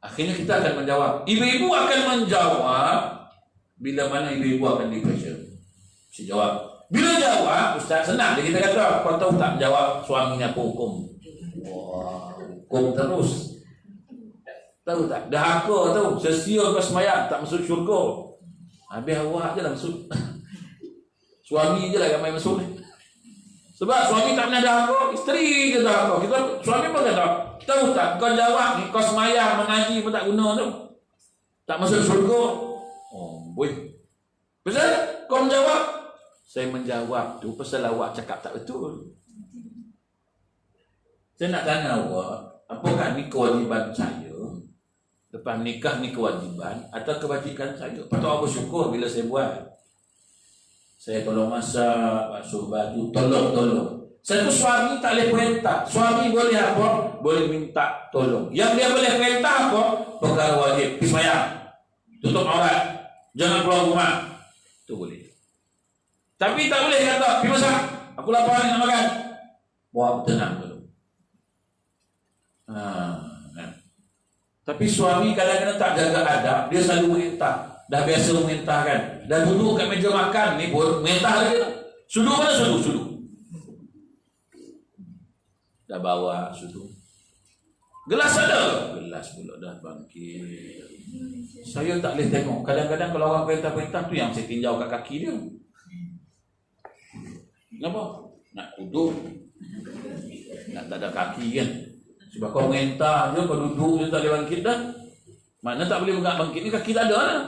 A: Akhirnya kita akan menjawab. Ibu-ibu akan menjawab bila mana ibu-ibu akan di-pressure. Mesti jawab. Bila jawab, Ustaz senang dia kita kata, kau tahu tak jawab suaminya apa hukum? Wah, hukum terus. Tahu tak? Dah aku tahu, sesia kau semayang tak masuk syurga. Habis awak je lah masuk. Suami je lah yang main masuk ni. Sebab suami tak pernah dahaka, isteri je dahaka. Kita suami pun kata, tahu tak, kau jawab ni, kau semayang, mengaji pun tak guna tu. Tak masuk syurga. Oh, boy. Pasal kau menjawab. Saya menjawab tu pasal awak cakap tak betul. Saya nak tanya awak, apakah ni kewajiban saya? Lepas nikah ni kewajiban atau kebajikan saya? Patut awak bersyukur bila saya buat. Saya tolong masak, basuh baju, tolong. Satu suami tak boleh perintah. Suami boleh apa? Boleh minta tolong. Yang dia boleh perintah apa? Perkara wajib. Pergi sembahyang. Tutup aurat. Jangan keluar rumah. Itu boleh. Tapi tak boleh kata, pergi masak. Aku lapar nak makan. Buat tenang dulu. Tapi suami kadang-kadang tak jaga adab. Dia selalu perintah. Dah biasa memerintah kan. Dah duduk kat meja makan ni pun memerintah lagi. Sudu mana sudu? Dah bawa sudu. Gelas ada? Gelas pula dah bangkit. Saya tak boleh tengok. Kadang-kadang kalau orang perintah-perintah tu yang saya tinjau kat kaki dia. Kenapa? Nak duduk. Nak tak ada kaki kan. Sebab kau memerintah je, kau duduk je tak boleh bangkit dah. Mana tak boleh bangkit ni kaki tak ada lah.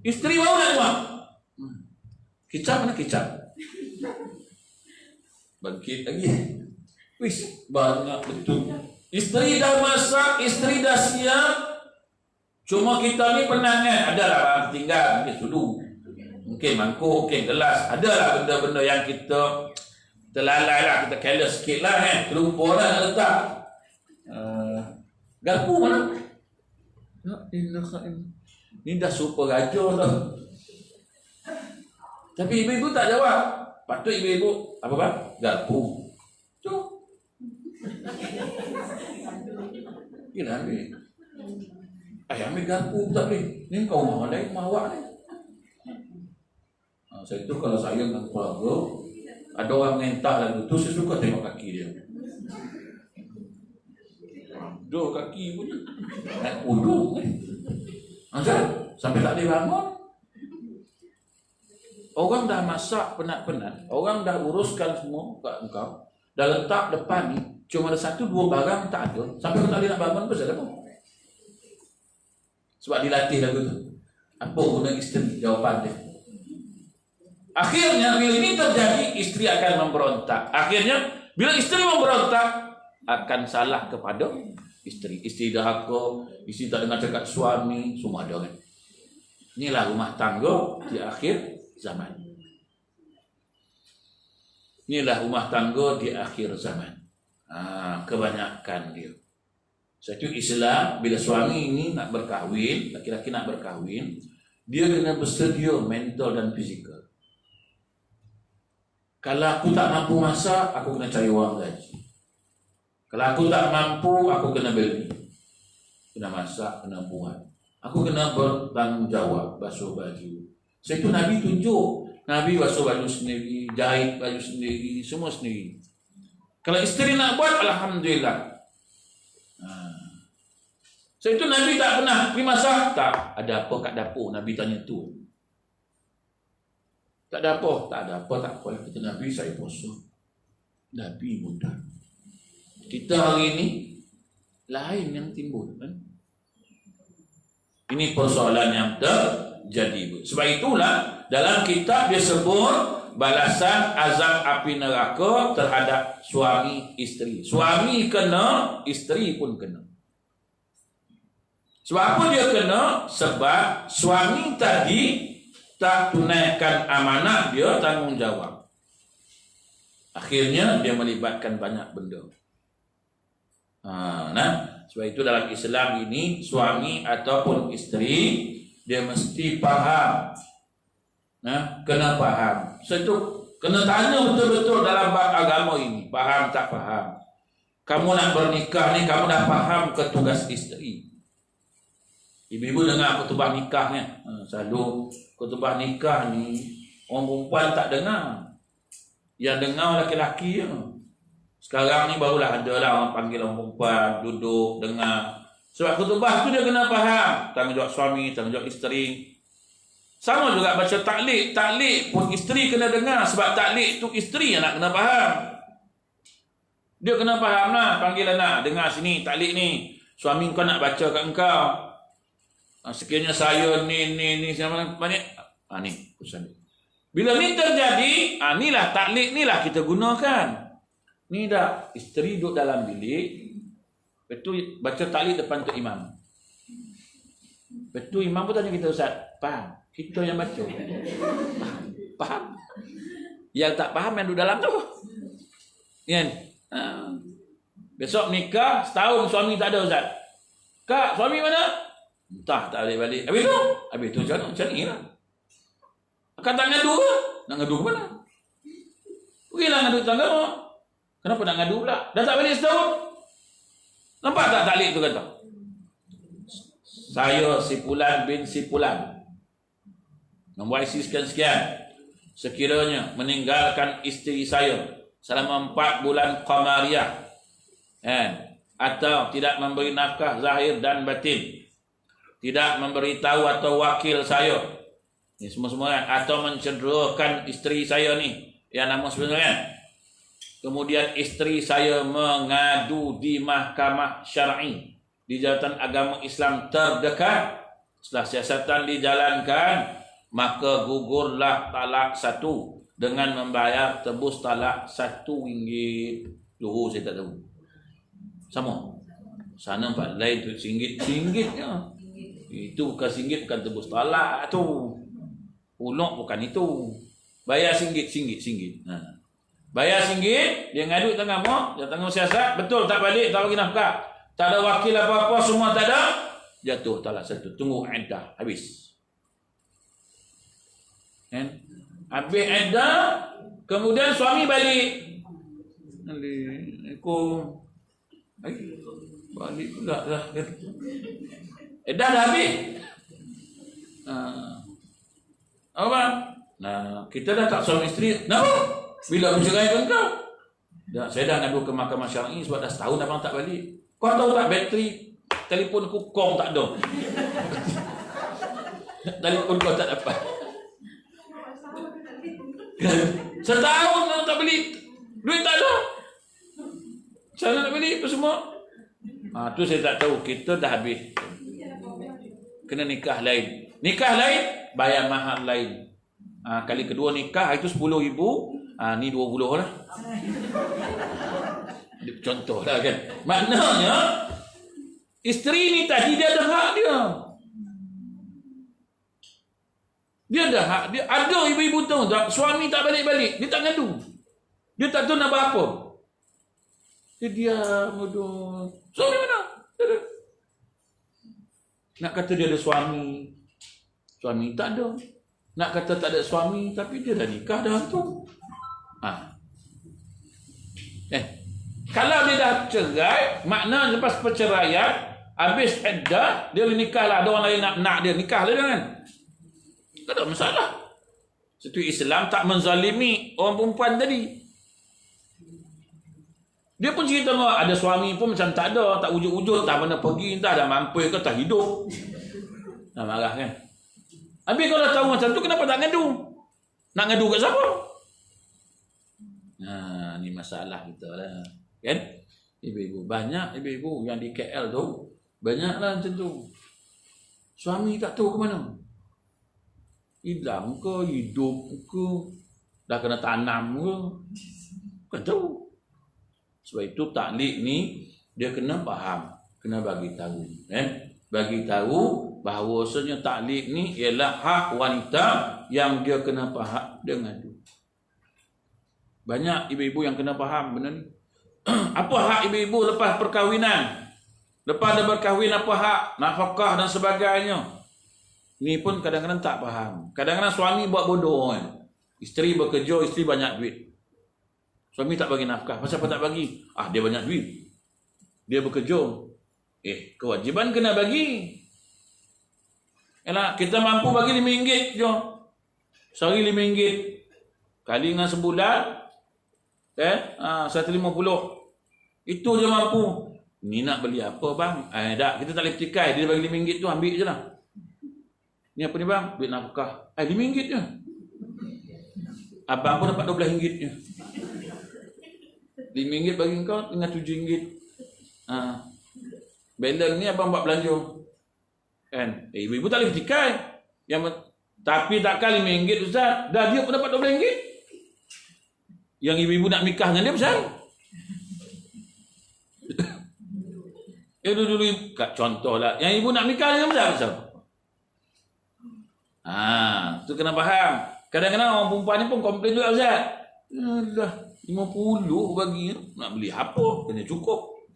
A: Isteri baru nak buat. Kicap mana kicap? Bangkit lagi. Wis, banyak betul. Isteri dah masak, isteri dah siap. Cuma kita ni penangan. Adalah barang tinggal, mungkin sudu. Mungkin mangkuk, mungkin gelas. Adalah benda-benda yang kita terlalai lah, kita careless sikit lah kan. Terlupa lah nak letak. Garpu mana? Ni dah super raja dah. Tapi ibu-ibu tak jawab. Patut ibu-ibu apa? Garpu. Tu. Gila ambil. Ambil garpu tak boleh. Ni kau mahu lain, mahu awak ni. Saya tu kalau saya dengan keluarga, ada orang mentah lagu tu, saya suka tengok kaki dia. Dua kaki punya. Uduk ni. Sampai tak boleh bangun. Orang dah masak penat-penat. Orang dah uruskan semua kat engkau. Dah letak depan ni. Cuma ada satu dua barang tak ada. Sampai kau tak boleh nak bangun pasal apa? Sebab dilatih lagu tu. Apa guna isteri? Jawapan dia. Akhirnya bila ini terjadi, isteri akan memberontak. Akhirnya bila isteri memberontak, akan salah kepada isteri. Isteri dahaka, isteri tak dengar cakap suami, semua ada kan. Inilah rumah tangga di akhir zaman. Inilah rumah tangga di akhir zaman. Kebanyakan dia. Satu Islam, bila suami ini nak berkahwin, laki-laki nak berkahwin, dia kena bersedia mental dan fizikal. Kalau aku tak mampu masak, aku kena cari wang gaji. Kalau aku tak mampu, aku kena beli. Kena masak, kena buat. Aku kena bertanggung jawab, basuh baju. Sebab itu Nabi tunjuk. Nabi basuh baju sendiri, jahit baju sendiri, semua sendiri. Kalau isteri nak buat, alhamdulillah. Sebab itu Nabi tak pernah pergi masak. Tak, ada apa kat dapur? Nabi tanya tu. Tak ada apa? Tak ada apa, tak apa. Kata Nabi, saya puasa. Nabi mudah. Kita hari ini, lain yang timbul. Kan? Ini persoalan yang terjadi. Sebab itulah, dalam kitab dia sebut, balasan azab api neraka terhadap suami isteri. Suami kena, isteri pun kena. Sebab apa dia kena? Sebab suami tadi tak tunaikan amanah dia, tanggungjawab. Akhirnya dia melibatkan banyak benda. Sebab itu dalam Islam ini, suami ataupun isteri dia mesti faham. Kena faham. Sebab itu kena tanya betul-betul dalam bab agama ini, faham tak faham. Kamu nak bernikah ni, kamu dah faham ke tugas isteri? Ibu-ibu dengar khutbah nikahnya. Selalu khutbah nikah ni orang perempuan tak dengar. Yang dengar laki-laki je. Sekarang ni barulah ada lah orang panggil orang perempuan duduk dengar. Sebab khutbah tu dia kena faham tanggungjawab suami, tanggungjawab isteri. Sama juga baca taklid. Taklid pun isteri kena dengar. Sebab taklid tu isteri yang nak kena faham. Dia kena faham lah. Panggil anak, dengar sini taklid ni. Suami kau nak baca kat engkau. Sekiranya saya ni siapa ni? Ni urusan. Bila ni terjadi, inilah taklid inilah kita gunakan. Ni dah isteri duduk dalam bilik, betul baca taklid depan tu imam. Betul imam pun tanya kita, Ustaz, faham? Kita yang baca. Faham? Yang tak faham yang duduk dalam tu. Kan? Besok nikah, setahun suami tak ada, Ustaz. Kak, suami mana? Entah, tak balik-balik. Habis tu macam ni lah. Akan tak ngadu ke? Nak ngadu ke mana? Pergilah ngadu tangga. Kenapa nak ngadu pula? Dah tak balik setahun. Nampak tak taklid tu kata? Saya si Fulan bin si Fulan membuat isi sekian-sekian. Sekiranya meninggalkan isteri saya selama 4 bulan qamariyah, atau tidak memberi nafkah zahir dan batin, tidak memberitahu atau wakil saya, ni semua-semua kan, atau mencederakan isteri saya ni yang nama sebenarnya, kemudian isteri saya mengadu di mahkamah syar'i di jabatan agama Islam terdekat, setelah siasatan dijalankan, maka gugurlah talak 1 dengan membayar tebus talak RM1. Luhur saya tak tahu. Sama. Sana 4 lain tu RM1 itu bukan RM1, bukan tebus talak tu. Ulok bukan itu. Bayar RM1. Bayar RM1, dia ngadu tengah mak, dia tengah siasat, betul tak balik, tak bagi nafkah, tak ada wakil apa-apa, semua tak ada, jatuh talak 1. Tunggu iddah, habis. Habis iddah, kemudian suami balik. Aku balik pula lah. Dah habis. Apa? Kita dah tak suami isteri. Kenapa? Bila aku ceraikan kau? Saya dah ngadu ke mahkamah syar'i sebab dah setahun abang tak balik. Kau tahu tak bateri telefon aku kom tak ada. Telefon kau tak dapat. Setahun kau tak beli. Duit tak ada. Cara nak beli itu semua. Tu saya tak tahu. Kita dah habis. Kena nikah lain. Nikah lain, bayar mahar lain. Kali kedua nikah itu RM10,000. Ni RM20 lah. Contoh lah kan. Maknanya isteri ni tadi dia ada hak dia. Dia ada hak dia. Ada ibu-ibu tahu tak, suami tak balik-balik, dia tak ngadu. Dia tak tahu nak buat apa. Dia diam. Suami mana?
B: Nak kata dia ada suami, suami tak ada. Nak kata tak ada suami, tapi dia dah nikah dah tu. Kalau dia dah cerai, makna lepas perceraian, habis iddah, dia nikah lah. Ada orang lain nak dia nikah lah kan. Tak ada masalah. Itu Islam tak menzalimi orang perempuan tadi. Dia pun cerita ada suami pun macam tak ada, tak wujud-wujud, tak mana pergi, tak ada mampu ke, tak hidup. Nak marah kan. Habis kalau tahu macam tu, kenapa tak ngadu? Nak ngadu kat siapa? Ni masalah kita lah. Kan? Ibu-ibu, banyak ibu-ibu yang di KL tu, banyaklah macam tu. Suami tak tahu ke mana. Hilang ke, hidup ke, dah kena tanam ke, bukan tahu. Sebab itu taklik ni dia kena faham, kena bagi tahu, bagi tahu bahawasanya taklik ni ialah hak wanita yang dia kena faham dengan tu. Banyak ibu-ibu yang kena faham benda ni. Apa hak ibu-ibu lepas perkahwinan? Lepas dia berkahwin, apa hak nafkah dan sebagainya? Ni pun kadang-kadang tak faham. Kadang-kadang suami buat bodoh kan. Isteri bekerja, isteri banyak duit. Suami tak bagi nafkah. Pasal apa tak bagi? Dia banyak duit. Dia bekerja. Kewajiban kena bagi. Yalah, kita mampu bagi RM5 je. Sehari RM5. Kali dengan sebulan, 150. Itu je mampu. Ni nak beli apa bang? Tak, kita tak boleh petikai. Dia bagi RM5 tu, ambil je lah. Ni apa ni bang? Duit nafkah. RM5 je. Abang pun dapat RM12 je. RM5 bagi kau dengan RM7. Balance ni abang buat belanja. Kan? Ibu-ibu tak boleh petikai. Tapi takkan RM5 Ustaz. Dah dia pun dapat RM12. Yang ibu-ibu nak nikah dengan dia besar. Dulu contohlah. Yang ibu nak nikah dengan besar. Tu kena faham. Kadang-kadang orang perempuan ni pun komplain juga Ustaz. Dah 50 bagi, nak beli apa? Kena cukup.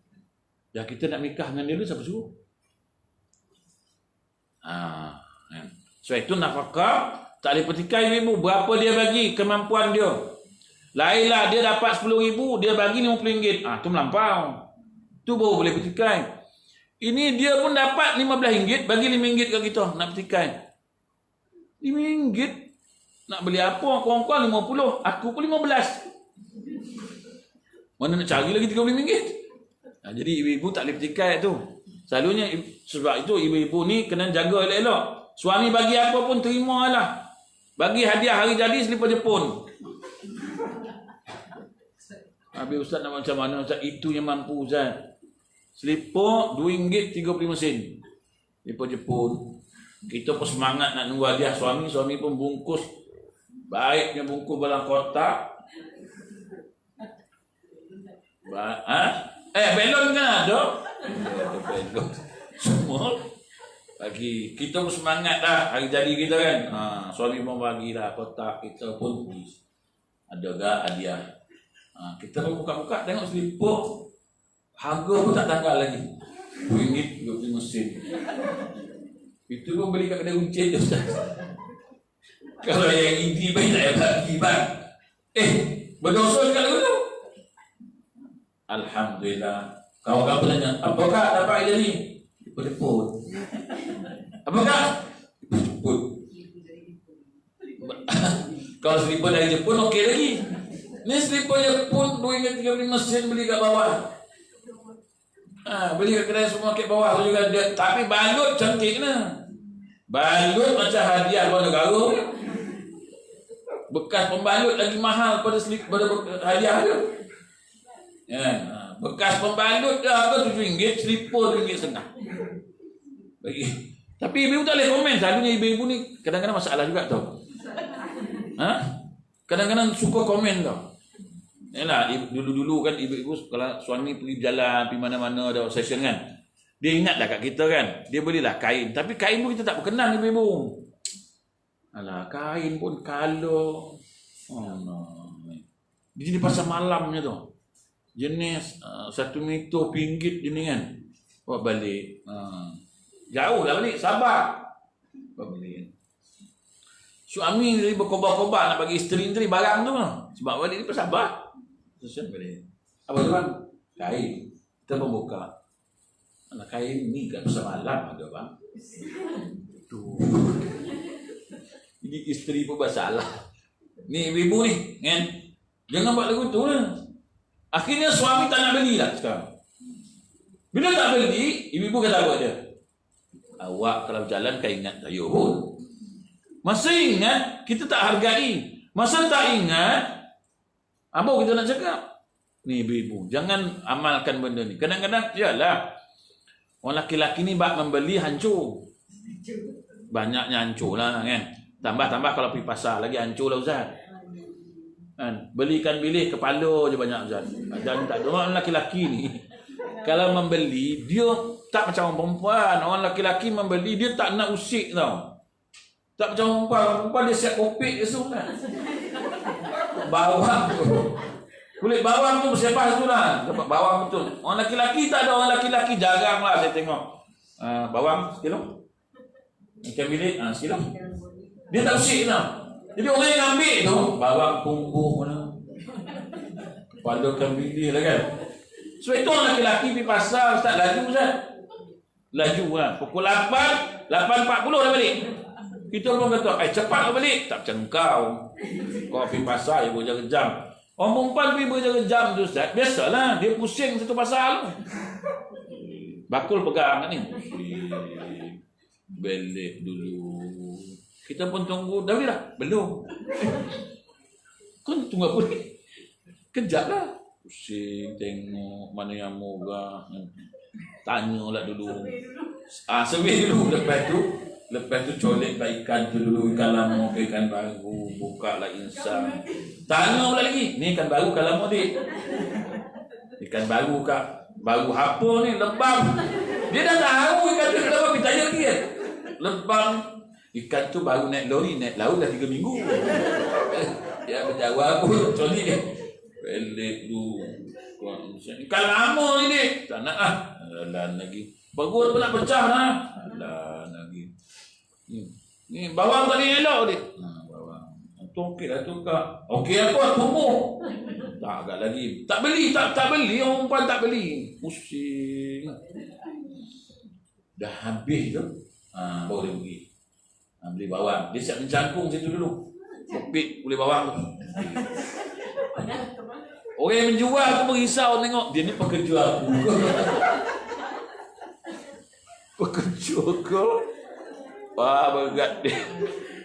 B: Dah kita nak nikah dengan dia dulu, siapa suruh? So itu nafkah tak boleh petikai ibu. Berapa dia bagi, kemampuan dia. Lainlah dia dapat RM10,000, dia bagi RM50. Tu melampau. Tu baru boleh petikai. Ini dia pun dapat RM15, bagi RM5 kat kita, nak petikai. RM5 nak beli apa? Kawan-kawan 50, aku pun 15. Mana nak cari lagi RM30? Jadi ibu-ibu tak boleh petikai tu. Selalunya sebab itu ibu-ibu ni kena jaga elok-elok. Suami bagi apa pun terimalah. Bagi hadiah hari jadi selipar Jepun. Habis Ustaz nak macam mana Ustaz? Itu yang mampu Ustaz. Selipar RM2.35. Selipar Jepun. Kita pun semangat nak nunggu hadiah suami. Suami pun bungkus. Baiknya bungkus dalam kotak. Belon kan ada? Belon. Semua bagi. Kita pun semangat dah hari jadi kita kan. Suami pun bagi dah kotak. Kita pun ada gak hadiah. Kita pun buka-buka tengok selipar. Harga pun tak tanggal lagi. RM2.35. Itu pun beli kat kedai runcit je Ustaz. Kalau yang ini baik tak bagi bang. Berdosa juga dulu. Alhamdulillah. Kawan-kawan tanya, apakah dapat idea ni? Jepun. Apakah? Jepun. Kalau selipar dari Jepun okey lagi. Ni selipar Jepun RM2.35 beli kat bawah. Beli kat kedai semua kat bawah juga dia. Tapi balut cantik nah. Balut macam hadiah luar negara. Bekas pembalut lagi mahal pada hadiah dia. Bekas pembalut dah harga RM7, selipar RM2.50. Bagi. Tapi ibu tak boleh komen. Selalunya ibu-ibu ni kadang-kadang masalah juga tau. Kadang-kadang suka komen tau. Yalah, dulu-dulu kan ibu-ibu kalau suami pergi berjalan, pergi mana-mana ada session kan. Dia ingat dah kat kita kan. Dia belilah kain. Tapi kain pun kita tak berkenan ibu-ibu. Alah, kain pun color. Dia jadi pasal malamnya tu. Jenis 1 meter pinggit jenis kan. Bawa balik. Jauh lah balik, sabar. Bawa balik. Suami ni berkobar-kobar nak bagi isteri barang tu. Sebab balik ni pun sabar. Terus balik. Apa tu bang? Kain. Kita pun buka. Anak kain ni kat pasar malam ada bang. Tuh. Jadi isteri pun bersalah. Ni ibu-ibu ni, kan? Jangan buat lagu tu lah. Akhirnya suami tak nak beli lah sekarang. Bila tak beli, ibu-ibu kata apa dia? Awak kalau jalan kan ingat saya pun. Masa ingat, kita tak hargai. Masa tak ingat, apa kita nak cakap? Ni ibu-ibu, jangan amalkan benda ni. Kadang-kadang, yalah. Orang laki-laki ni bak membeli hancur. Banyaknya hancur lah kan. Tambah-tambah kalau pergi pasar lagi hancur lah Ustaz. Kan? Belikan bilik kepala je banyak Ustaz. Dan tak ada orang laki-laki ni. Kalau membeli, dia tak macam orang perempuan. Orang laki-laki membeli, dia tak nak usik tau. Tak macam orang perempuan. Orang perempuan dia siap kopik je kan. Bawang tu. Kulit bawang tu bersiapas tu lah. Dapat bawang betul. Orang laki-laki tak ada. Orang laki-laki jarang lah saya tengok. Bawang sekilo. Ikan bilik sekilo. Dia tak usik tau. Jadi orang yang ambil tu bawang tumbuh mana. Kepala ikan bilik lah kan. So itu orang laki-laki pergi pasar. Ustaz laju Ustaz. Laju lah. Pukul 8, 8.40 dah balik. Kita pun kata, cepat lah balik. Tak macam kau. Kau pergi pasar, dia berjaga jam. Orang perempuan pergi berjaga jam tu Ustaz. Biasalah, dia pusing satu pasar tu. Bakul pegang ni. Balik dulu. Kita pun tunggu. Dah boleh dah? Belum. Kau tunggu apa ni? Kejap lah. Pusing, tengok mana yang murah. Tanyalah dulu. Survey dulu. Lepas tu coleklah ikan tu dulu. Ikan lama ke ikan baru. Buka lah insang. Tanya pula lagi. Ni ikan baru ikan lama dik. Ikan baru kak. Baru apa ni? Lebam. Dia dah tahu ikan tu kenapa. Pergi tanya lagi kan. Lebam. Ikan tu baru naik lori. Naik laut dah 3 minggu. Dia berjawab pun. Coli dia. Pelik tu. Ikan lama ni dik. Tak nak lah. Alan lagi. Bagus pun nak pecah lah. Alan lagi. Ni bawang tadi elok dik. Bawang. Tu okey lah tu kak. Okey apa? Tumbuh. Tak agak lagi. Tak beli. Tak beli. Orang perempuan tak beli. Pusing. Dah habis tu. Baru dia pergi. Beli bawang. Dia siap mencangkung situ dulu. Kopik boleh bawang tu. Orang yang menjual tu berisau tengok. Dia ni pekerja aku. Pekerja ke? Wah, berat dia.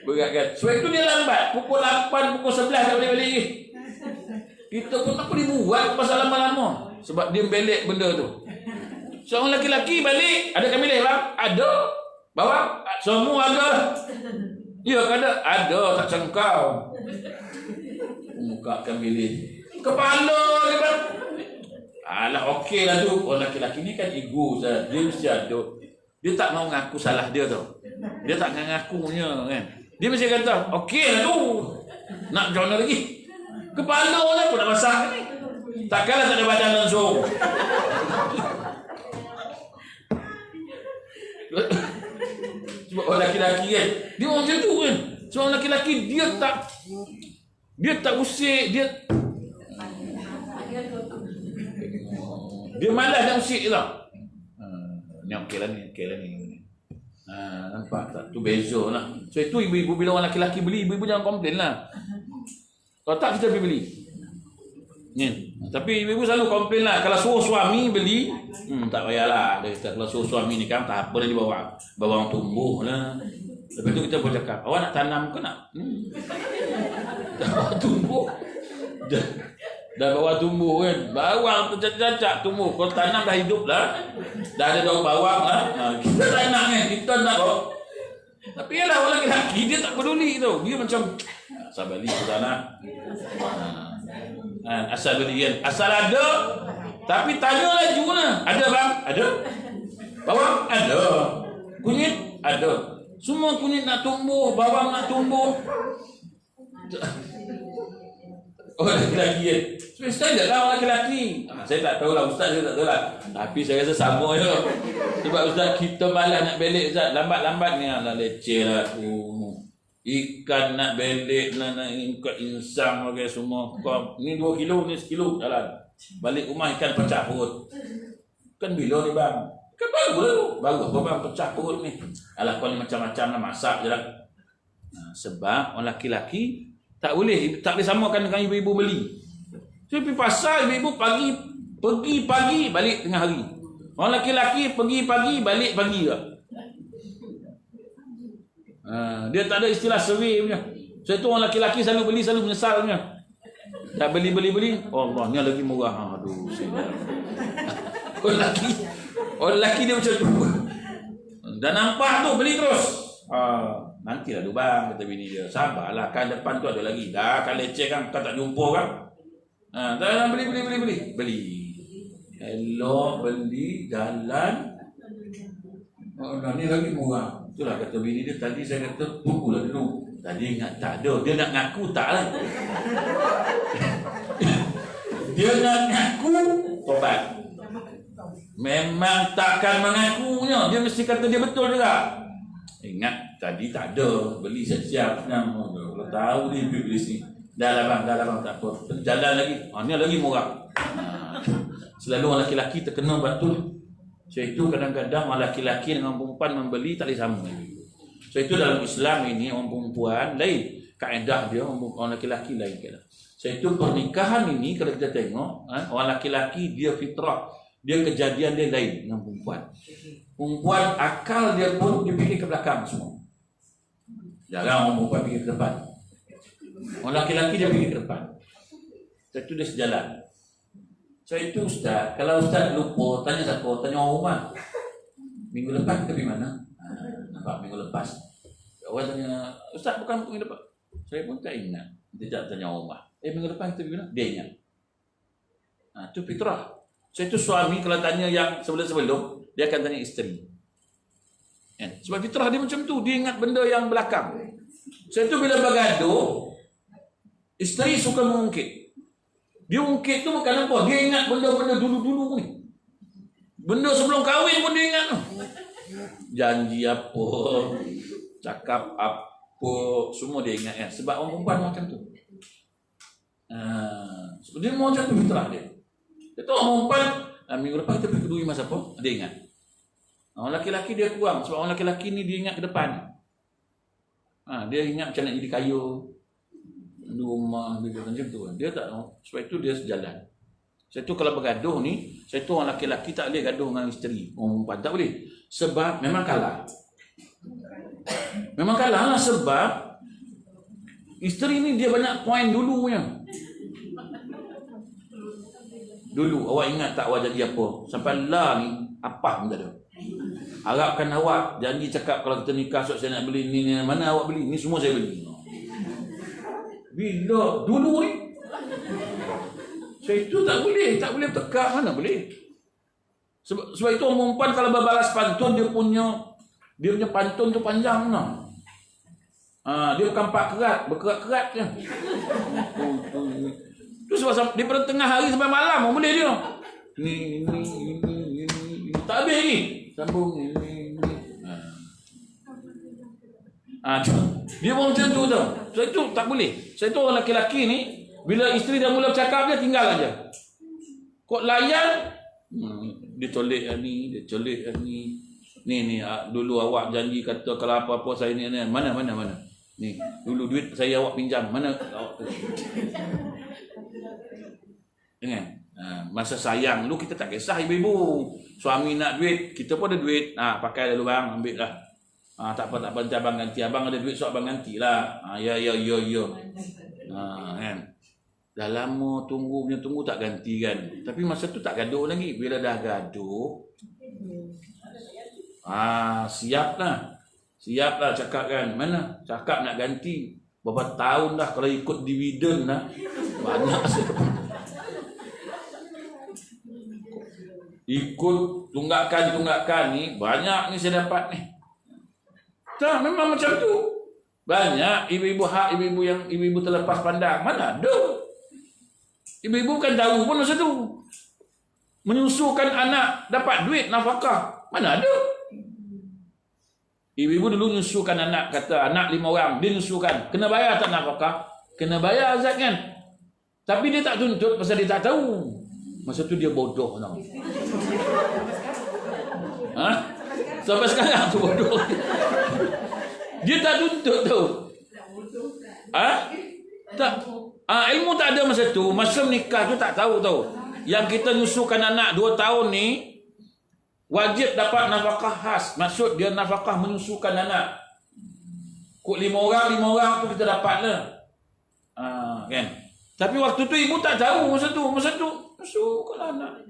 B: Berat kan. Sebab itu dia lambat. Pukul 8, pukul 11 tak boleh balik lagi. Kita pun tak boleh buat pasal lama-lama. Sebab dia belek benda tu. Seorang lelaki balik. Ada kami bang? Ada. Bawang? Semua ada. Ya ada. Ada. Tak cengkau. Bukakan bilik. Kepala dia bang. Alah okey lah tu. Orang lelaki ni kan ego. Dia mesti ada. Dia tak mau ngaku salah dia tu. Dia tak ngakunya kan. Dia mesti kata, okey lah tu. Nak macam mana lagi? Kepala lah pun nak masak ni. Takkanlah tak ada badan langsung. Sebab orang lelaki kan. Dia orang macam tu kan. Sebab orang lelaki dia tak usik. Dia malas nak usik tau. Ni okey lah ni. Nampak tak? Tu beza lah. So itu ibu-ibu bila orang lelaki beli, ibu-ibu jangan komplain lah. Kalau tak kita pergi beli. Tapi ibu-ibu selalu komplain lah. Kalau suruh suami beli, tak payahlah. Dia kata kalau suruh suami ni kan tak apa dah dibawa. Bawang tumbuh lah. Lepas tu kita pun cakap, awak nak tanam ke nak? Bawang tumbuh. Dah bawang tumbuh kan. Bawang tu cacak tumbuh. Kalau tanam dah hidup lah. Dah ada daun bawang lah. Kita tak nak kan. Kita nak kok. Tapi yalah orang lelaki dia tak peduli tu. Dia macam asal beli ke sana. Asal beli kan. Asal ada. Tapi tanya laju lah. Ada bang? Ada. Bawang? Ada. Kunyit? Ada. Semua kunyit nak tumbuh. Bawang nak tumbuh. Oh, laki-laki kan. Sebenarnya tak tahu laki-laki. Saya tak tahu lah Ustaz, saya tak tahu lah. Tapi saya rasa sama je. Sebab Ustaz, kita malas nak belik Ustaz. Lambat-lambat ni lah leceh lah tu. Ikan nak belik, nak ikat insang pakai semua. Ni 2 kilo, ni 1 kilo jalan. Balik rumah ikan pecah perut. Kan bila ni bang? Kan baru lah tu. Baru apa bang pecah perut ni? Alah kau ni macam-macam lah, masak je lah. Sebab orang laki-laki tak boleh samakan dengan ibu-ibu beli. So, pergi pasar ibu-ibu pergi pagi balik tengah hari. Orang laki-laki pergi pagi balik pagi lah. Dia tak ada istilah survey punya. So itu orang laki-laki selalu beli selalu menyesal punya. Tak beli. Allah ni lagi murah. Aduh saya. Orang lelaki dia macam tu. Dan nampak tu beli terus. Nantilah tu bang, kata bini dia. Sabarlah, kan depan tu ada lagi. Dah kan leceh kan, kau tak jumpa kan. Dah beli. Elok beli, jalan. Ni lagi murah. Itulah kata bini dia. Tadi saya kata, tunggulah dulu. Tadi ingat tak ada. Dia nak ngaku tak lah. Dia nak ngaku, tobat. Memang takkan mengakunya. Dia mesti kata dia betul juga. Ingat tadi tak ada. Beli siap-siap. Kalau tahu dia beli ni. Dah lah bang, tak apa. Jalan lagi. Ni lagi murah. Selalu orang laki-laki terkena betul. So itu kadang-kadang orang laki-laki dengan perempuan membeli tak boleh sama. So itu dalam Islam ini orang perempuan lain. Kaedah dia orang laki-laki lain kaedah. So itu pernikahan ini kalau kita tengok orang laki-laki dia fitrah. Dia kejadian dia lain dengan perempuan. Perempuan akal dia pun dia fikir ke belakang semua. Jarang orang perempuan fikir ke depan. Orang laki-laki dia fikir ke depan. So itu dia sejalan. So itu Ustaz, kalau Ustaz lupa, tanya siapa? Tanya orang rumah. Minggu lepas kita pergi mana? Nampak minggu lepas. Orang tanya, Ustaz bukan minggu lepas. Saya pun tak ingat. Dia tak tanya orang rumah. Minggu lepas kita pergi mana? Dia ingat. Itu fitrah. So itu suami kalau tanya yang sebelum-sebelum, dia akan tanya isteri. Sebab fitrah dia macam tu. Dia ingat benda yang belakang. So itu bila bergaduh, isteri suka mengungkit. Dia ungkit tu bukan apa. Dia ingat benda-benda dulu-dulu ni. Benda sebelum kahwin pun dia ingat tu. Janji apa, cakap apa, semua dia ingat kan. Sebab orang perempuan macam tu. Dia mau macam tu fitrah dia. Dia tahu orang perempuan, minggu lepas kita pergi kedui masa apa, dia ingat. Orang laki-laki dia kurang. Sebab orang laki-laki ni dia ingat ke depan. Dia ingat macam nak jadi kaya. Di rumah dia macam tu. Dia tak tahu. Sebab itu dia sejalan. Sebab itu kalau bergaduh ni, sebab itu orang laki-laki tak boleh gaduh dengan isteri. Orang perempuan tak boleh. Sebab memang kalah. Memang kalah lah sebab isteri ni dia banyak poin dulunya. Dulu awak ingat tak awak jadi apa? Sampai lah ni apa pun tak ada. Harapkan awak janji cakap kalau kita nikah saya nak beli ni, mana awak beli? Ni semua saya beli. Bila dulu ni saya itu tak boleh tekak, mana boleh. Sebab itu orang perempuan kalau berbalas pantun dia punya pantun tu panjang lah. Dia bukan pak kerat, berkerat-kerat je. Tu sebab daripada tengah hari sampai malam boleh dia. Ni tak habis ni. Sambung ni. Dia pun macam tu tau. So itu tak boleh. So itu orang laki-laki ni bila isteri dah mula bercakap dia tinggal aja. Kok layan dia tolek ni, dia colek ni. Ni dulu awak janji kata kalau apa-apa saya ni mana. Ni dulu duit saya awak pinjam mana awak tu. Dengan masa sayang dulu kita tak kisah ibu-ibu. Suami nak duit, kita pun ada duit. Pakai dulu bang, ambil lah. Tak apa, nanti abang ganti. Abang ada duit, so abang ganti lah. Ya. Kan. Dah lama tunggu tak ganti kan. Tapi masa tu tak gaduh lagi. Bila dah gaduh, siap lah cakap kan. Mana? Cakap nak ganti. Berapa tahun dah kalau ikut dividen lah. Banyak ikut tunggakan ni. Banyak ni saya dapat ni. Tak, memang macam tu. Banyak ibu-ibu yang ibu-ibu terlepas pandang. Mana ada? Ibu-ibu kan tahu pun masa tu. Menyusukan anak dapat duit nafkah. Mana ada? Ibu-ibu dulu nyusukan anak, kata anak 5 orang, dia nyusukan. Kena bayar tak nafkah? Kena bayar Azad kan? Tapi dia tak tuntut pasal dia tak tahu. Masa tu dia bodoh tau. Ha? Sampai sekarang tu bodoh. Dia tak tuntut tu. Ha? Tak. Ilmu tak ada masa tu. Masa menikah tu tak tahu tau. Yang kita nyusukan anak 2 tahun ni wajib dapat nafkah khas. Maksud dia nafkah menyusukan anak. Kok 5 orang tu kita dapat lah. Kan? Tapi waktu tu ibu tak tahu masa tu menyusukan anak.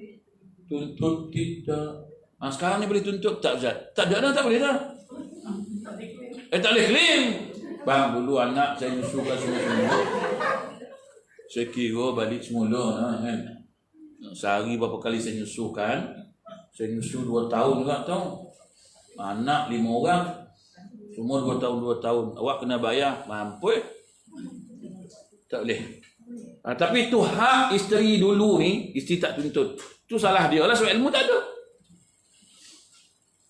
B: Tuntut tidak. Sekarang ni boleh tuntut tak Ustaz? Tak ada dah, tak boleh dah. Tak boleh claim. Bang, dulu anak saya nyusukan semua. Saya kira balik semula kan. Sehari berapa kali saya nyusukan. Saya nyusu 2 tahun juga tau. Anak 5 orang. Semua 2 tahun. Awak kena bayar. Mampu tak boleh. Tapi itu hak isteri dulu ni. Isteri tak tuntut. Itu salah dia lah sebab ilmu tak ada.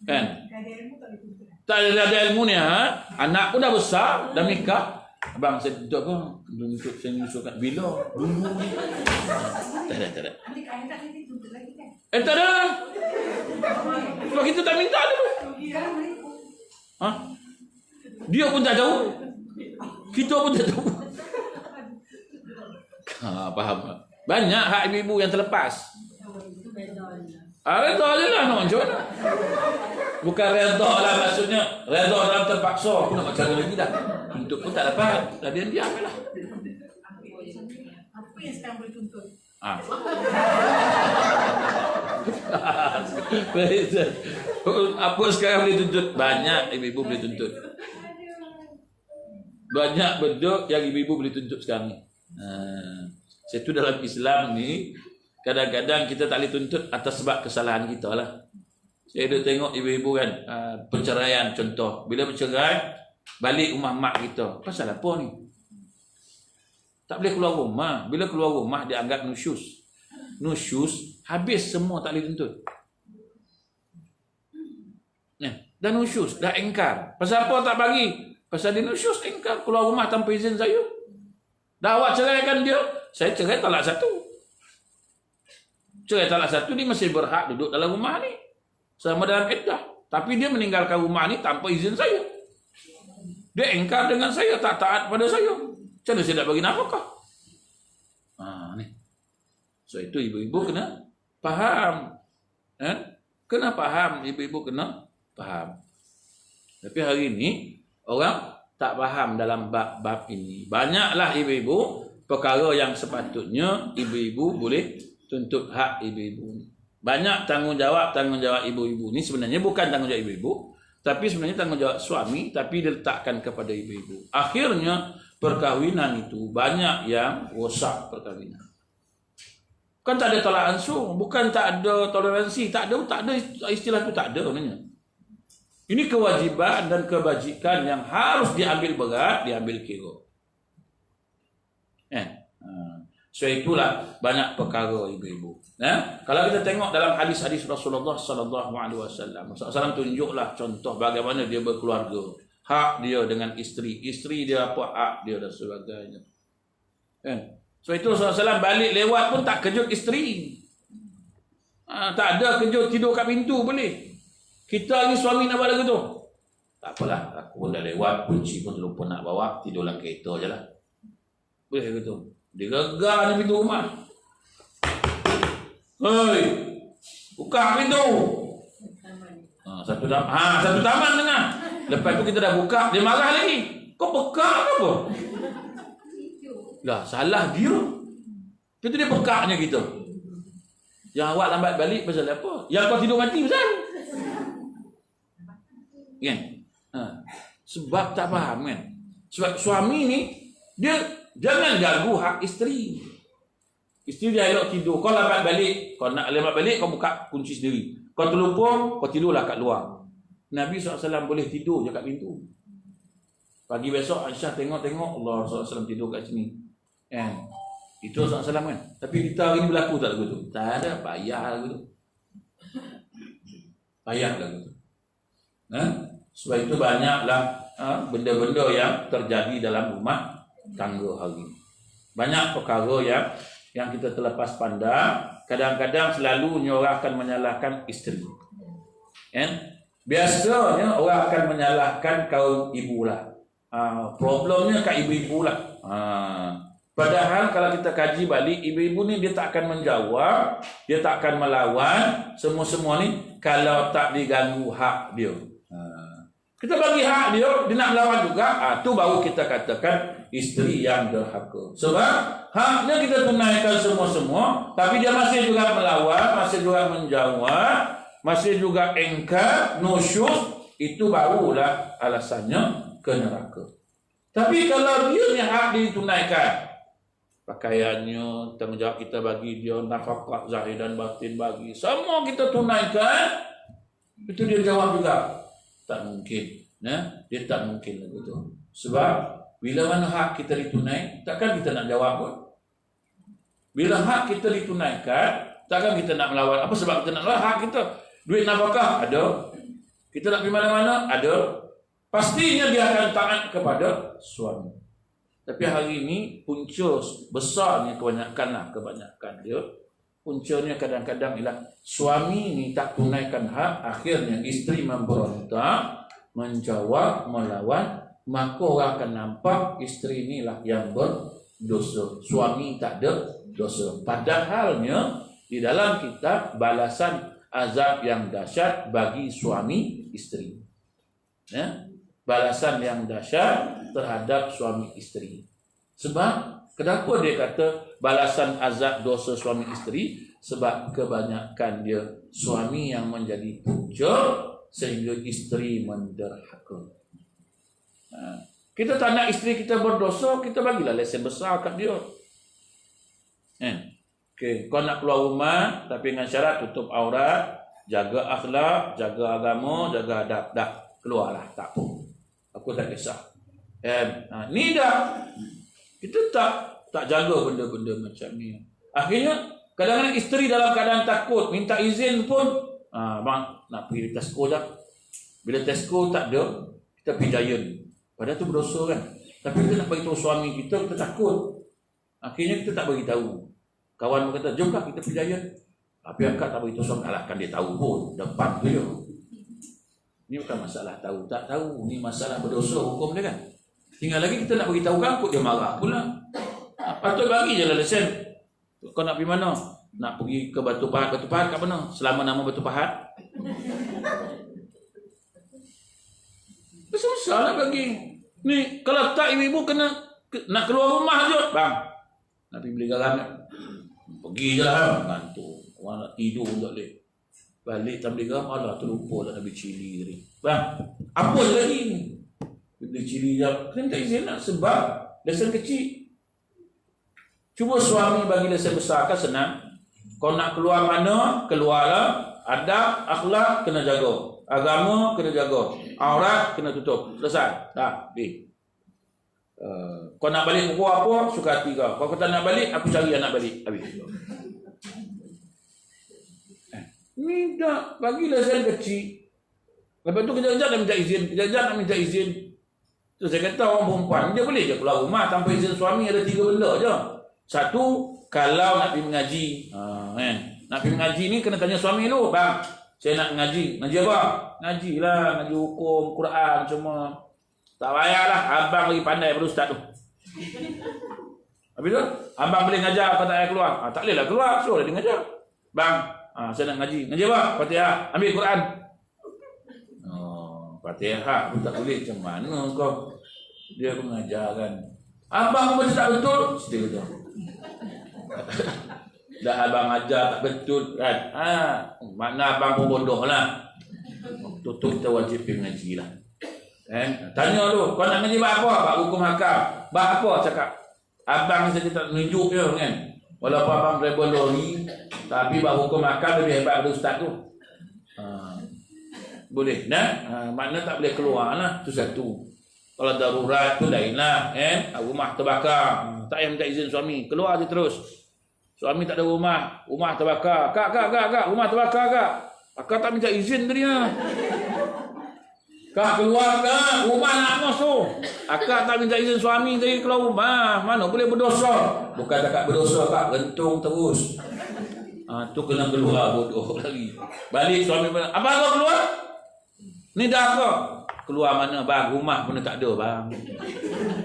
B: Kan? Tak ada ilmu ni. Anak pun dah besar. Dah nikah. Abang saya tuntut apa? Tuntut saya nyusukan. Bila? Dulu ni. Tak ada. Tak ada. Sebab kita tak minta dia. Dia pun tak tahu. Kita pun tak tahu. Faham tak? Banyak hak ibu-ibu yang terlepas. Redha je lah nak macam mana. Bukan redha lah maksudnya. Redha dalam terpaksa. Aku nak macam lagi dah. Tuntut pun tak dapat. Dah diam lah.
C: Apa yang sekarang boleh tuntut?
B: Apa sekarang boleh tuntut? Banyak ibu-ibu boleh tuntut. Banyak benda yang ibu-ibu boleh tuntut sekarang ni. Itu dalam Islam ni kadang-kadang kita tak boleh tuntut atas sebab kesalahan kita lah. Saya ada tengok ibu-ibu kan, perceraian contoh. Bila bercerai, balik rumah mak kita. Pasal apa ni? Tak boleh keluar rumah. Bila keluar rumah, dia anggap nusyus. Nusyus, habis semua tak boleh tuntut. Dah nusyus, dah engkar. Pasal apa tak bagi? Pasal dia nusyus, engkar. Keluar rumah tanpa izin saya. Dah awak ceraikan dia, saya cerai talak 1. Cerai talak 1 ni masih berhak duduk dalam rumah ni. Sama dalam iddah. Tapi dia meninggalkan rumah ni tanpa izin saya. Dia engkar dengan saya, tak taat pada saya. Macam mana saya nak bagi nafkah? Ni. So itu ibu-ibu kena faham. Kena faham, ibu-ibu kena faham. Tapi hari ini orang tak faham dalam bab ini. Banyaklah ibu-ibu perkara yang sepatutnya ibu-ibu boleh tuntut hak ibu-ibu. Banyak tanggungjawab ibu-ibu ni sebenarnya bukan tanggungjawab ibu-ibu, tapi sebenarnya tanggungjawab suami, tapi diletakkan kepada ibu-ibu. Akhirnya perkahwinan itu banyak yang rosak perkahwinan. Bukan tak ada tolak ansur, bukan tak ada toleransi, tak ada istilah itu tak ada sebenarnya. Ini kewajiban dan kebajikan yang harus diambil berat, diambil kira. So itulah banyak perkara ibu-ibu. Kalau kita tengok dalam hadis-hadis Rasulullah sallallahu alaihi wasallam, Rasulullah tunjuklah contoh bagaimana dia berkeluarga. Hak dia dengan isteri dia apa hak dia dan sebagainya. So itu Rasulullah balik lewat pun tak kejut isteri. Tak ada kejut tidur kat pintu boleh. Kita ni suami nak buat lagu tu. Tak apalah, aku pun dah lewat, kunci pun lupa nak bawa, tidur dalam kereta je lah. Boleh gitu. Dia gegar di pintu rumah. Hei, buka pintu. Satu taman tengah. Lepas tu kita dah buka, dia marah lagi. Kau pekak ke apa? Lah, salah dia. Itu dia pekaknya kita. Yang awak lambat balik pasal apa? Yang kau tidur mati pasal? Kan? Sebab tak faham kan? Sebab suami ni dia jangan ganggu hak isteri. Isteri dia elok tidur. Kau lambat balik, kau nak lambat balik kau buka kunci sendiri. Kau terlupa, kau tidurlah kat luar. Nabi SAW boleh tidur je kat pintu. Pagi besok Aisyah tengok Allah SAW tidur kat sini. Itu Rasulullah SAW kan. Tapi kita hari ini berlaku tak lagu tu? Tak ada, payah lagu tu. Payah lagu tu. Sebab itu banyaklah benda-benda yang terjadi dalam rumah tangga hari ini. Banyak perkara yang kita terlepas pandang. Kadang-kadang selalunya orang akan menyalahkan isteri. Biasanya orang akan menyalahkan kaum ibu lah. Problemnya kat ibu-ibu lah. Padahal kalau kita kaji balik, ibu-ibu ni dia tak akan menjawab, dia tak akan melawan semua-semua ni kalau tak diganggu hak dia. Kita bagi hak dia nak melawan juga, tu baru kita katakan isteri yang derhaka. Sebab haknya kita tunaikan semua-semua, tapi dia masih juga melawan, masih juga menjawab, masih juga engkar, nusyuz, itu barulah alasannya ke neraka. Tapi kalau dia ni hak ditunaikan, pakaiannya, tanggungjawab kita bagi dia, nafkah zahir dan batin bagi, semua kita tunaikan, itu dia jawab juga. Tak mungkin. Dia tak mungkin begitu. Sebab bila mana hak kita ditunaikan, takkan kita nak jawab pun. Bila hak kita ditunaikan, takkan kita nak melawan. Apa sebab kita nak melawan? Hak kita. Duit nafkah ada. Kita nak pergi mana-mana ada. Pastinya dia akan taat kepada suami. Tapi hari ini punca besarnya kebanyakan dia, puncanya kadang-kadang ialah suami ni tak tunaikan hak, akhirnya isteri memberontak, menjawab, melawan, maka orang akan nampak isteri inilah yang berdosa, suami tak ada dosa. Padahalnya di dalam kitab balasan azab yang dahsyat bagi suami isteri. Balasan yang dahsyat terhadap suami isteri. Sebab kenapa dia kata balasan azab dosa suami isteri? Sebab kebanyakan dia suami yang menjadi punca sehingga isteri menderhaka. Kita tak nak isteri kita berdosa, kita bagilah lesen besar kat dia. Kau nak keluar rumah tapi dengan syarat tutup aurat, jaga akhlak, jaga agama, jaga adab. Dah, keluarlah, tak apa. Aku tak kisah. Ni dah. Kita tak jaga benda-benda macam ni. Akhirnya kadang-kadang isteri dalam keadaan takut, minta izin pun, bang, nak pergi Tesco dah. Bila Tesco tak ada, kita pergi Giant. Padahal tu berdosa kan. Tapi kita nak beritahu suami kita takut. Akhirnya kita tak beritahu. Kawan berkata, jom lah kita pergi Giant. Tapi akak tak beritahu suami, alah kan dia tahu pun. Depan tu je. Ini bukan masalah tahu, tak tahu. Ini masalah berdosa hukum dia kan. Tinggal lagi kita nak beritahu kangkut, dia marah pula. Patut bagi je lah lesen. Kau nak pergi mana? Nak pergi ke Batu Pahat. Batu Pahat kat mana? Selama nama Batu Pahat. Susah lah bagi. Ni kalau tak ibu-ibu kena nak keluar rumah je. Bang, nak pergi beli garam. Pergi je lah. Ngantuk. Orang nak tidur pun tak boleh. Balik tak beli garam. Alah terlupa lah nak beli cili tadi. Bang, apa je lagi ni? Beli cili je. Kena tak izin lah. Sebab lesen kecil. Cuba suami bagi lesen besar kan senang. Kau nak keluar mana, keluarlah. Adab, akhlak kena jaga. Agama kena jaga. Aurat kena tutup. Selesai. Dah. Kau nak balik pukul apa, suka hati kau. Kau tak nak balik, aku cari anak balik. Habis. Ni dah bagi lesen kecil. Lepas tu kejap-kejap nak minta izin. Kejap-kejap nak minta izin. Tu saya kata orang perempuan, dia boleh je keluar rumah tanpa izin suami. Ada 3 benda je. Satu, kalau nak pergi mengaji. Nak pergi mengaji ni kena tanya suami dulu. Bang, saya nak mengaji. Mengaji apa? Ngaji lah. Ngaji hukum, Quran semua. Tak payahlah. Abang lagi pandai daripada ustaz tu. Habis tu, abang boleh ngajar. Kau tak payah keluar. Tak boleh lah keluar. Suruh dia ngajar. Bang, saya nak ngaji. Ngaji apa? Fatihah. Ambil Quran. Fatihah pun tak boleh. Macam mana kau? Dia pun mengajar kan. Abang pun tak betul. Setia betul. Dah abang ajar tak betul kan. Makna abang pun bodoh lah. Tutup kita wajib pergi mengaji lah. Tanya tu, kau nak mengaji bab apa? Bab hukum hakam. Bab apa cakap? Abang saja tak tunjuk je kan. Walaupun abang driver lori, tapi bab hukum hakam lebih hebat daripada ustaz tu. Boleh nah? Makna tak boleh keluar lah. Tu satu. Kalau darurat tu lain lah, rumah terbakar. Tak payah minta izin suami, keluar je terus. Suami tak ada rumah terbakar. Kak, rumah terbakar kak. Akak tak minta izin tadi lah. Kak keluar kak, rumah nak angus tu. Akak tak minta izin suami tadi keluar rumah. Mana boleh berdosa. Bukan takak berdosa kak, rentung terus. Tu kena keluar bodoh lagi. Balik suami bilang, abang kau keluar? Ni dah kau. Keluar mana bang? Rumah mana tak ada bang.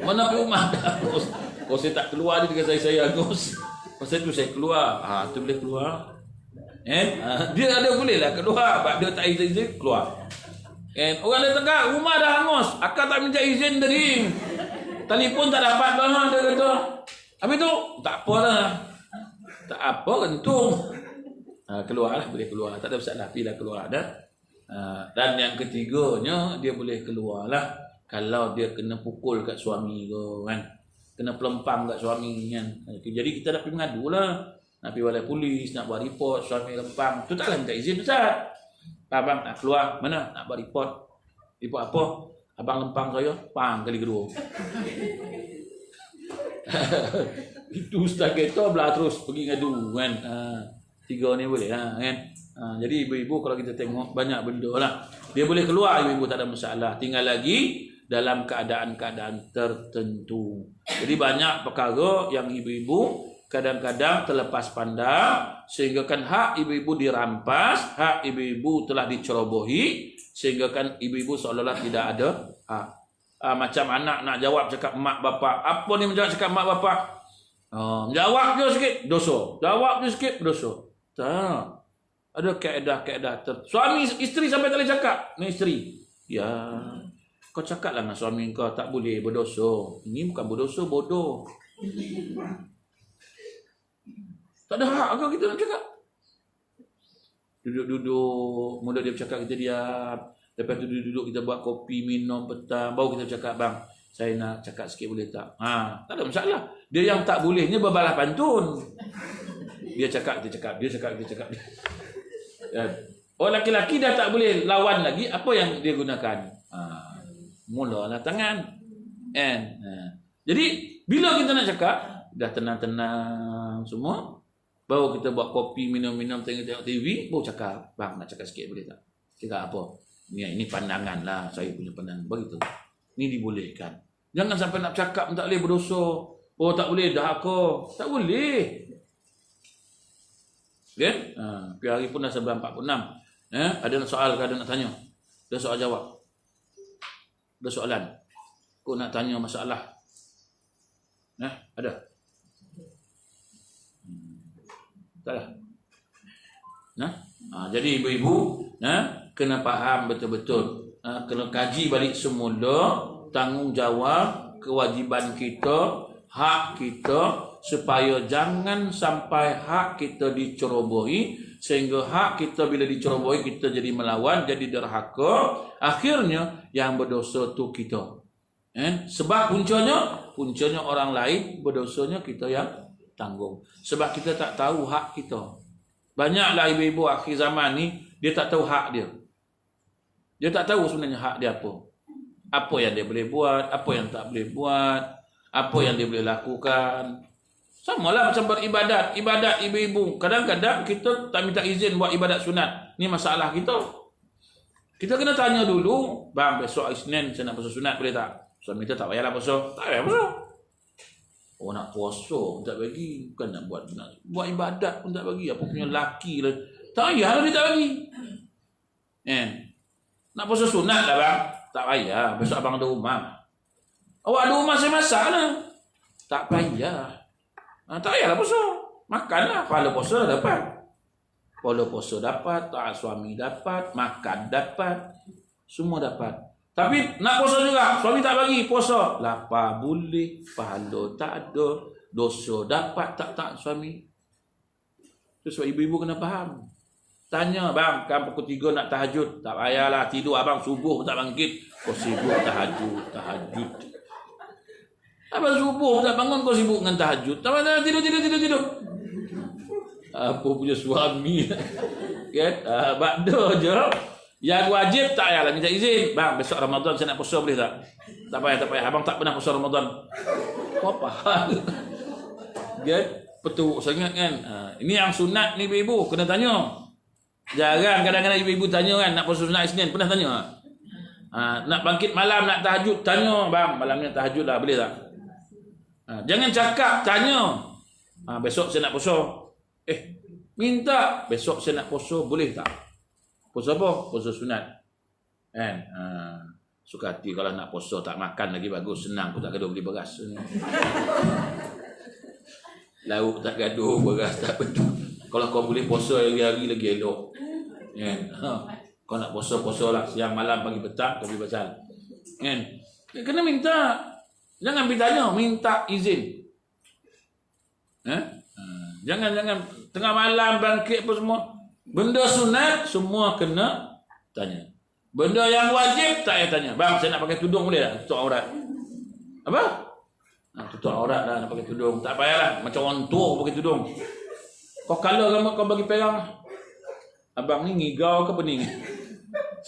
B: Mana rumah dah angus. Kalau saya tak keluar dia dengan saya angus. Pasal tu saya keluar. Tu boleh keluar. Dia ada boleh lah keluar. Sebab dia tak izin keluar. Orang dia tegak, rumah dah hangus. Akak tak minta izin tadi. Telefon tak dapat lah dia kata. Habis tu, tak apalah. Tak apa, rentung. Keluar lah, boleh keluar. Tak ada masalah, pilih keluar dah. Dan yang ketiganya, dia boleh keluar lah. Kalau dia kena pukul kat suami tu kan. Kena pelempang kat suami kan. Jadi kita dah pergi mengadu lah. Nak pergi balai polis, nak buat report, suami lempang. Tu taklah minta izin Ustaz. Abang nak keluar, mana? Nak buat report. Report apa? Abang lempang saya, pang kali kedua. Itu Ustaz kata belah terus pergi ngadu kan. Tiga ni boleh lah kan. Jadi ibu-ibu kalau kita tengok banyak benda lah. Dia boleh keluar ibu-ibu tak ada masalah. Tinggal lagi dalam keadaan-keadaan tertentu. Jadi banyak perkara yang ibu-ibu kadang-kadang terlepas pandang sehingga kan hak ibu-ibu dirampas, hak ibu-ibu telah dicerobohi sehingga kan ibu-ibu seolah-olah tidak ada hak. Macam anak nak jawab cakap mak bapak. Apa ni menjawab cakap mak bapak? Jawab je sikit dosa. Jawab je sikit dosa. Tak. Ada kaedah-kaedah suami isteri sampai tak boleh cakap. Ni isteri. Ya. Kau cakaplah dengan suami kau tak boleh berdosa. Ini bukan berdosa, bodoh. Tak ada hak kau kita nak cakap. Duduk-duduk, mula dia bercakap kita diam. Lepas tu duduk kita buat kopi, minum petang. Baru kita bercakap, bang, saya nak cakap sikit boleh tak? Tak ada masalah. Dia yang tak bolehnya berbalas pantun. Dia cakap, dia cakap. Oh laki-laki dah tak boleh lawan lagi. Apa yang dia gunakan? Mulalah tangan. Jadi, bila kita nak cakap, dah tenang-tenang semua. Baru kita buat kopi, minum-minum, tengok-tengok TV, baru cakap, bang nak cakap sikit boleh tak? Cakap apa? Ini pandangan lah, saya punya pandangan. Begitu. Ini dibolehkan. Jangan sampai nak cakap tak boleh berdosa. Oh tak boleh, dah aku. Tak boleh. Okay? Hari pun dah 9.46. Ada soal ke ada nak tanya? Ada soal jawab? Ada soalan? Kau nak tanya masalah? Ada? Tak lah. Jadi ibu-ibu kena faham betul-betul. Kena kaji balik semula tanggungjawab, kewajiban kita, hak kita, supaya jangan sampai hak kita dicerobohi sehingga hak kita bila dicerobohi kita jadi melawan, jadi derhaka, akhirnya yang berdosa tu kita. Sebab puncanya orang lain, berdosanya kita yang tanggung. Sebab kita tak tahu hak kita. Banyaklah ibu-ibu akhir zaman ni dia tak tahu hak dia. Dia tak tahu sebenarnya hak dia apa. Apa yang dia boleh buat, apa yang tak boleh buat, apa yang dia boleh lakukan. Samalah macam beribadat. Ibadat ibu-ibu. Kadang-kadang kita tak minta izin buat ibadat sunat. Ni masalah kita. Kita kena tanya dulu, bang besok hari Isnin saya nak puasa sunat boleh tak? Suami kita tak payahlah puasa. Tak payah puasa. Oh nak puasa pun tak bagi. Bukan nak buat ibadat pun tak bagi. Apa punya laki lah. Tak payahlah dia tak bagi. Nak puasa sunat lah bang. Tak payah. Besok abang ada rumah. Awak ada rumah saya masak lah. Tak payah. Tak payahlah puasa. Makanlah. Pahala puasa dapat. Pahala puasa dapat. Taat suami dapat. Makan dapat. Semua dapat. Tapi nak puasa juga. Suami tak bagi puasa. Lapar boleh. Pahala tak ada. Dosa dapat tak suami. Itu sebab ibu-ibu kena faham. Tanya bang, kan pukul 3 nak tahajud. Tak payahlah tidur abang subuh tak bangkit. Kau sibuk tahajud. Abang subuh tak bangun kau sibuk dengan tahajud. Tak payah tidur. Apa punya suami. Kan? Bakda je. Yang wajib tak payahlah minta izin. Bang, besok Ramadan saya nak puasa boleh tak? Tak payah. Abang tak pernah puasa Ramadan. Kau faham? Kan? Petuk sangat kan? Ini yang sunat ni ibu-ibu. Kena tanya. Jarang kadang-kadang ibu-ibu tanya kan. Nak puasa sunat Isnin. Pernah tanya? Nak bangkit malam, nak tahajud. Tanya. Bang, malam ni tahajud lah. Boleh tak? Jangan cakap. Tanya. Besok saya nak puasa. Minta. Besok saya nak puasa. Boleh tak? Puasa apa? Puasa sunat. Kan? Suka hati kalau nak puasa tak makan lagi bagus. Senang pun tak gaduh beli beras. Lauk tak gaduh, beras tak betul. Kalau kau boleh puasa hari-hari lagi elok. Kan? Kau nak puasa lah. Siang, malam, pagi, petang, kau boleh pasal. Kan? Kena minta. Jangan bertanya, minta izin. Jangan tengah malam bangkit apa semua. Benda sunat semua kena tanya. Benda yang wajib tak payah tanya. Bang, saya nak pakai tudung boleh tak? Tutup aurat. Apa? Tutup aurat lah nak pakai tudung. Tak payahlah. Macam orang tua pakai tudung. Kau colour rambut kau bagi perang. Abang ni ngigau ke pening?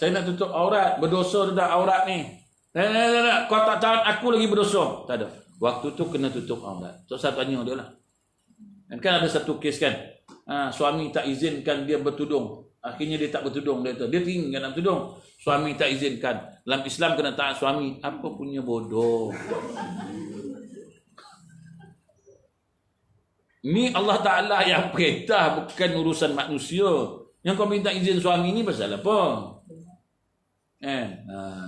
B: Saya nak tutup aurat. Berdosa dah aurat ni. Tak. Kau tak tahu aku lagi berdosa. Tak ada. Waktu tu kena tutup aurat. So saya tanya dia lah. Kan ada satu kes kan. Suami tak izinkan dia bertudung. Akhirnya dia tak bertudung. Dia tinggal dalam tudung. Suami tak izinkan. Dalam Islam kena taat suami. Apa punya bodoh. Ni Allah Ta'ala yang perintah, bukan urusan manusia. Yang kau minta izin suami ni pasal apa?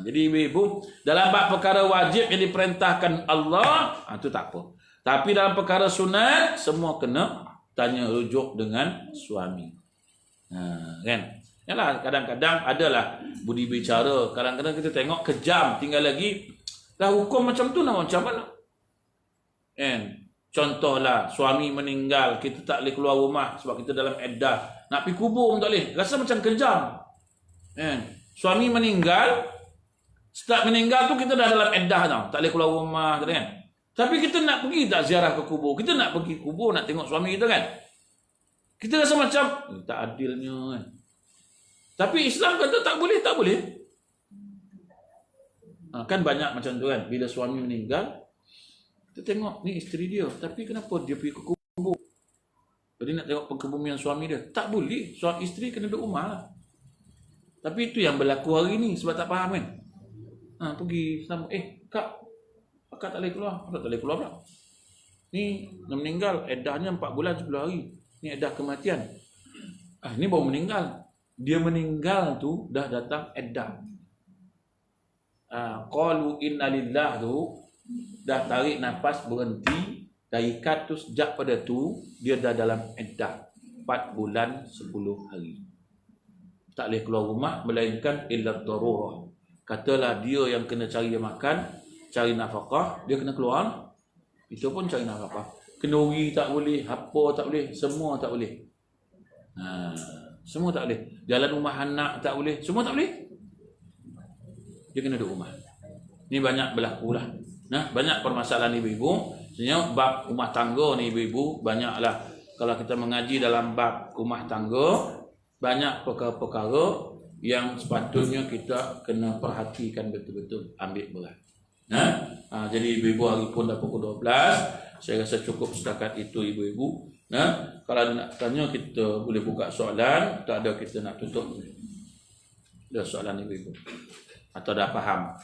B: Jadi ibu-ibu, dalam bab perkara wajib yang diperintahkan Allah, itu tak apa. Tapi dalam perkara sunat, semua kena tanya rujuk dengan suami. Kan? Yalah, kadang-kadang adalah budi bicara. Kadang-kadang kita tengok kejam, tinggal lagi. Dah hukum macam tu nak macam mana? Kan? Contohlah, suami meninggal, kita tak boleh keluar rumah sebab kita dalam iddah. Nak pergi kubur pun tak boleh. Rasa macam kejam. Suami meninggal, start meninggal tu kita dah dalam iddah tau. Tak boleh keluar rumah, kan? Tapi kita nak pergi tak ziarah ke kubur. Kita nak pergi kubur, nak tengok suami kita kan? Kita rasa macam, tak adilnya kan? Tapi Islam kata tak boleh. Kan banyak macam tu kan? Bila suami meninggal, kita tengok ni isteri dia, tapi kenapa dia pergi ke kubur? Jadi nak tengok kebumian suami dia. Tak boleh. Suami isteri kena duduk rumah lah. Tapi itu yang berlaku hari ni sebab tak faham kan. Pergi sama, akak tak boleh keluar. Akak tak boleh keluar pula. Ni dah meninggal, eddahnya 4 bulan 10 hari. Ni eddah kematian. Ni baru meninggal. Dia meninggal tu dah datang eddah. Qalu inna lillah tu dah tarik nafas berhenti, dah ikat tu sejak pada tu dia dah dalam iddah 4 bulan 10 hari. Tak boleh keluar rumah melainkan illa darurah. Katalah dia yang kena cari makan, cari nafkah, dia kena keluar. Itu pun cari nafkah. Kenduri tak boleh, apa tak boleh, semua tak boleh. Semua tak boleh. Jalan rumah anak tak boleh, semua tak boleh. Dia kena duduk rumah. Ni banyak berlaku lah. Banyak permasalahan ibu-ibu. Sebenarnya bab rumah tangga ni ibu-ibu banyaklah. Kalau kita mengaji dalam bab rumah tangga, banyak perkara-perkara yang sepatutnya kita kena perhatikan betul-betul, ambil berat. Jadi ibu-ibu hari pun dah pukul 12. Saya rasa cukup setakat itu ibu-ibu. Kalau ada nak tanya kita boleh buka soalan. Tak ada kita nak tutup. Ada soalan ibu-ibu atau dah faham?